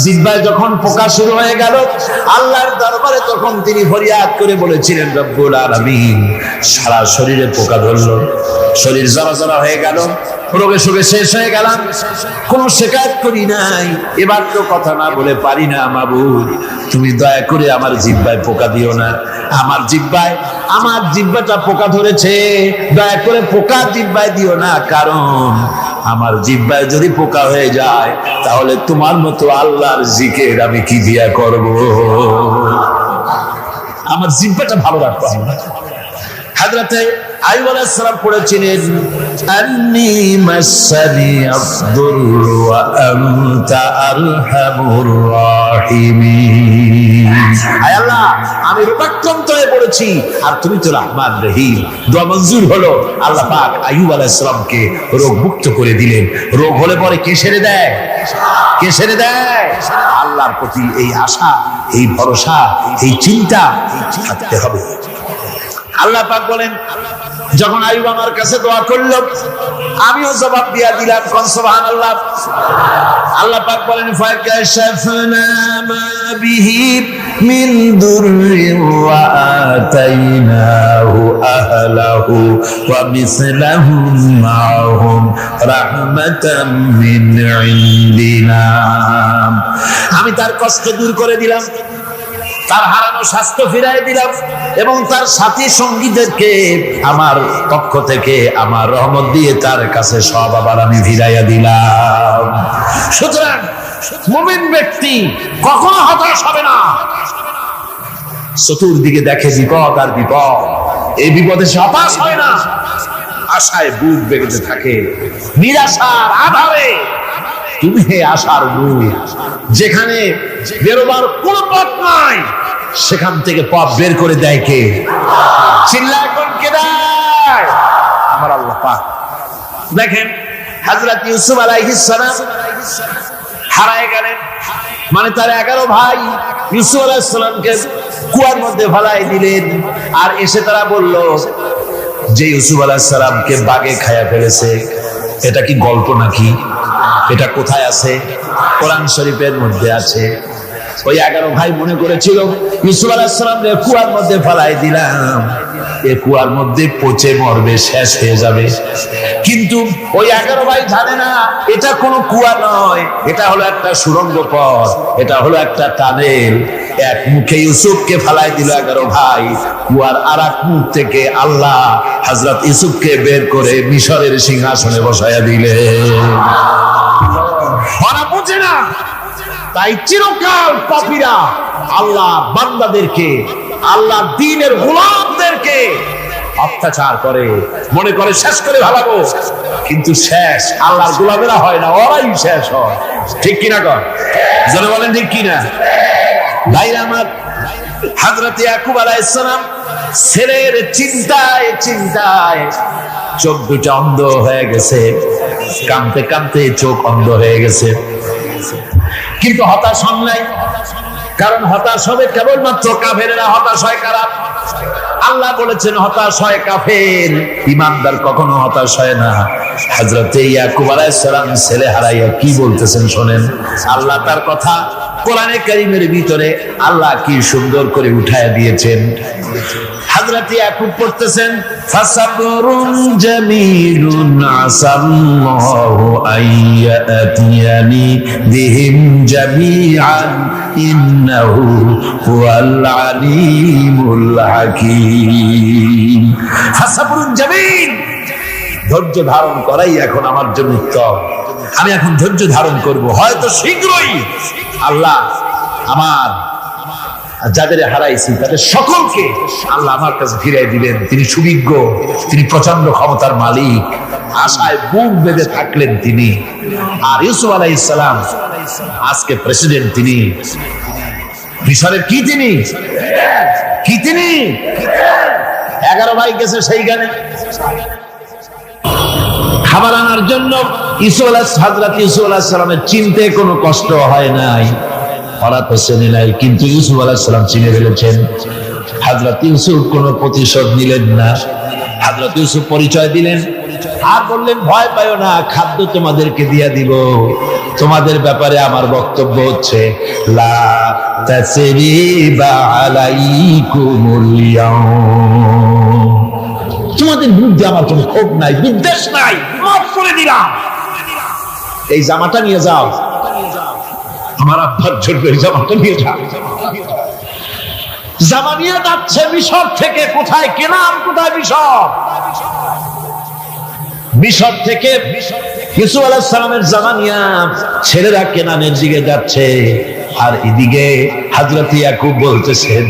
জিহ্বায় যখন পোকা শুরু হয়ে গেল, আল্লাহর দরবারে তখন তিনি ফরিয়াদ করে বলেছিলেন, রব্বুল আলামিন, সারা শরীরে পোকা ধরলো, শরীর জড়া হয়ে গেল, রোগে শোকে শেষ হয়ে গেলাম, কোনো শিকায়ত করি নাই, এবার তো কথা না বলে পারি না। মাবুদ, তুমি দয়া করে আমার জিহ্বায় পোকা দিও না, আমার জিহ্বাটা পোকা ধরেছে, দয়া করে পোকা জিহ্বায় দিও না, কারণ আমার জিহ্বায় যদি পোকা হয়ে যায় তাহলে তোমার মতো আল্লাহর জিকির আমি কি দিয়া করব? আমার জিহ্বাটা ভালো রাখবো। হযরতে আইয়ুব আলাইহিস সালাম পড়েছিলেন, আন্নী মাসানি আদ-দুররু ওয়া আনতা আরহামুর রাহিমিন। আয় আল্লাহ, আমি রোগাক্রান্ত হয়ে পড়েছি আর তুমি তো রহমান রহিম। দোয়া মঞ্জুর হলো, আল্লাহ পাক আইয়ুব আলাইহিস সালামকে রোগ মুক্ত করে দিলেন। রোগ হলে পরে কে সেরে দেয়? কে সেরে দেয়? আল্লাহর প্রতি এই আশা, এই ভরসা, এই চিন্তা থাকতে হবে। আল্লাহ পাক বলেন, যখন আইয়ুব আমার কাছে দোয়া করলো, আমিও জবাব দিয়া দিলাম। কোন সুবহানাল্লাহ। আল্লাহ পাক বলেন, ফাকাশাফনা মা বিহি মিন দুররিন ওয়া আতাইনাহু আহলাহু ওয়া মিসলাহুম মাআহুম রাহমাতাম মিন ইনদিনা। আমি তার কষ্ট দূর করে দিলাম, তার হারানো স্বাস্থ্য ফিরাই দিলাম, এবং তার সাথী সঙ্গীদেরকে আমার পক্ষ থেকে আমার রহমত দিয়ে তার কাছে সব আবার আমি ফিরাইয়া দিলাম। সুতরাং মুমিন ব্যক্তি কখনো হতাশ হবে না। চতুর্দিকে দেখে বিপদ আর বিপদ, এই বিপদে সে হতাশ হয় না, আশায় বুক বেগেতে থাকে। নিরাশার আধারে তুমি হে আশার নূর, যেখানে বেরোবার কোন পথ নাই সেখান থেকে পথ বের করে দেয় কে? চিল্লায় কোন কে দেয়? আমার আল্লাহ পাক। দেখেন, হযরত ইউসুফ আলাইহিস সালাম হারায় গেলেন, মানে তার 11 ভাই ইউসুফ আলাইহিস সালামকে কুয়ার মধ্যে ফেলাই দিলেন। আর এসে তারা বলল যে ইউসুফ আলাইহিস সালামকে বাঘে খায়া ফেলেছে। এটা কি গল্প নাকি? এটা কোথায় আছে? কোরআন শরীফের মধ্যে আছে। ওই 11 ভাই মনে করেছিল ইউসুফ আলাইহিস সালামকে কুয়ার মধ্যে ফেলাই দিলাম, এই কুয়ার মধ্যে পচে মরবে, শেষ হয়ে যাবে। কিন্তু ওই 11 ভাই জানে না এটা কোনো কুয়া নয়, এটা হলো একটা সুড়ঙ্গ পথ, এটা হলো একটা টানেল। এক মুখে ইউসুফকে ফেলাই দিল 11 ভাই, কুয়ার আরেক মুখ থেকে আল্লাহ হযরত ইউসুফকে বের করে মিশরের সিংহাসনে বসায়া দিলেন। ওরা বুঝে না, তাই চিরকাল পাপীরা আল্লাহ বান্দাদেরকে, আল্লাহ দ্বীনের গোলামদেরকে অত্যাচার করে, মনে করে শেষ করে ভালাবো, কিন্তু শেষ আল্লাহর গোলামেরা হয় না, ওরাই শেষ হয়। ঠিক কিনা কর? জনে বলেন ঠিক কিনা? ভাইরা আমার, হযরত ইয়াকুব আলাইহিস সালাম ছেলের চিন্তায় চিন্তায় চোখ দুটো অন্ধ হয়ে গেছে, কাঁদতে কাঁদতে চোখ অন্ধ হয়ে গেছে। কিন্তু হতাশ হন নাই, কারণ হতাশ হবে কেবলমাত্র কাফেরেরা। হতাশ হয় কারা? আল্লাহ বলেছেন হতাশ হয় কাফের, ঈমানদার কখনো হতাশ হয় না। হযরত ইয়াকুব আলাইহিস সালাম ছেলে হারাইয়া কি বলতেছেন শোনেন। আল্লাহ তার কথা কোরআনে কারীমের ভিতরে আল্লাহ কি সুন্দর করে উঠায়া দিয়েছেন। হযরত ইয়াকুব পড়তেছেন, ফাসাবরুন জামিলুন আসাল্লাহু আইয়াতিয়ানি বিহিম জামিআন ইন্নাহু হুয়াল আলিমুল হাকীম। ফাসাবরুন জামিল, ধৈর্য ধারণ করাই এখন আমার জন্য উত্তম। আমি এখন ধৈর্য ধারণ করব, হয়তো শীঘ্রই আল্লাহ আমার যাদের হারাইছি তাদের সকলকে আল্লাহ আমার কাছে ফিরিয়ে দিবেন। তিনি সুবিজ্ঞ, তিনি প্রচন্ড ক্ষমতার মালিক। আশায় বুক বেঁধে থাকলেন তিনি। আর ইউসুফ আলাইহিস সালাম আজকে প্রেসিডেন্ট, তিনি মিশরের কি তিনি 11 ভাই গেছে সেইখানে খাবার আনার জন্য। হযরত ইউসুফ আলাইহিস সালামের চিনতে কোনো কষ্ট হয় নাই, ওরা তো চেনে নাই, কিন্তু ইউসুফ আলাইহিস সালাম চিনে ফেলেছেন। হযরত ইউসুফ কোনো প্রতিশোধ নিলেন না। হযরত ইউসুফ পরিচয় দিলেন আর বললেন, ভয় পাইও না, খাদ্য তোমাদেরকে দিয়ে দিব। তোমাদের ব্যাপারে আমার বক্তব্য হচ্ছে, লা তাসরিবা আলাইকুমুল ইয়াউম, তোমাদের বিরুদ্ধে আমার কোনো ক্ষোভ নাই, বিদ্বেষ নাই, মাফ করে দিলাম। এই জামাটা নিয়ে যাও, আমার আব্বার জন্য এই জামাটা নিয়ে যাও। জামা নিয়ে যাচ্ছে মিশর থেকে। কোথায় কেনান, কোথায় মিশর? মিশর থেকে ইউসুফ আলাইহিস সালামের জামা নিয়ে ছেলেরা কেনানের দিকে যাচ্ছে, আর এদিকে হযরত ইয়াকুব বলতেছেন,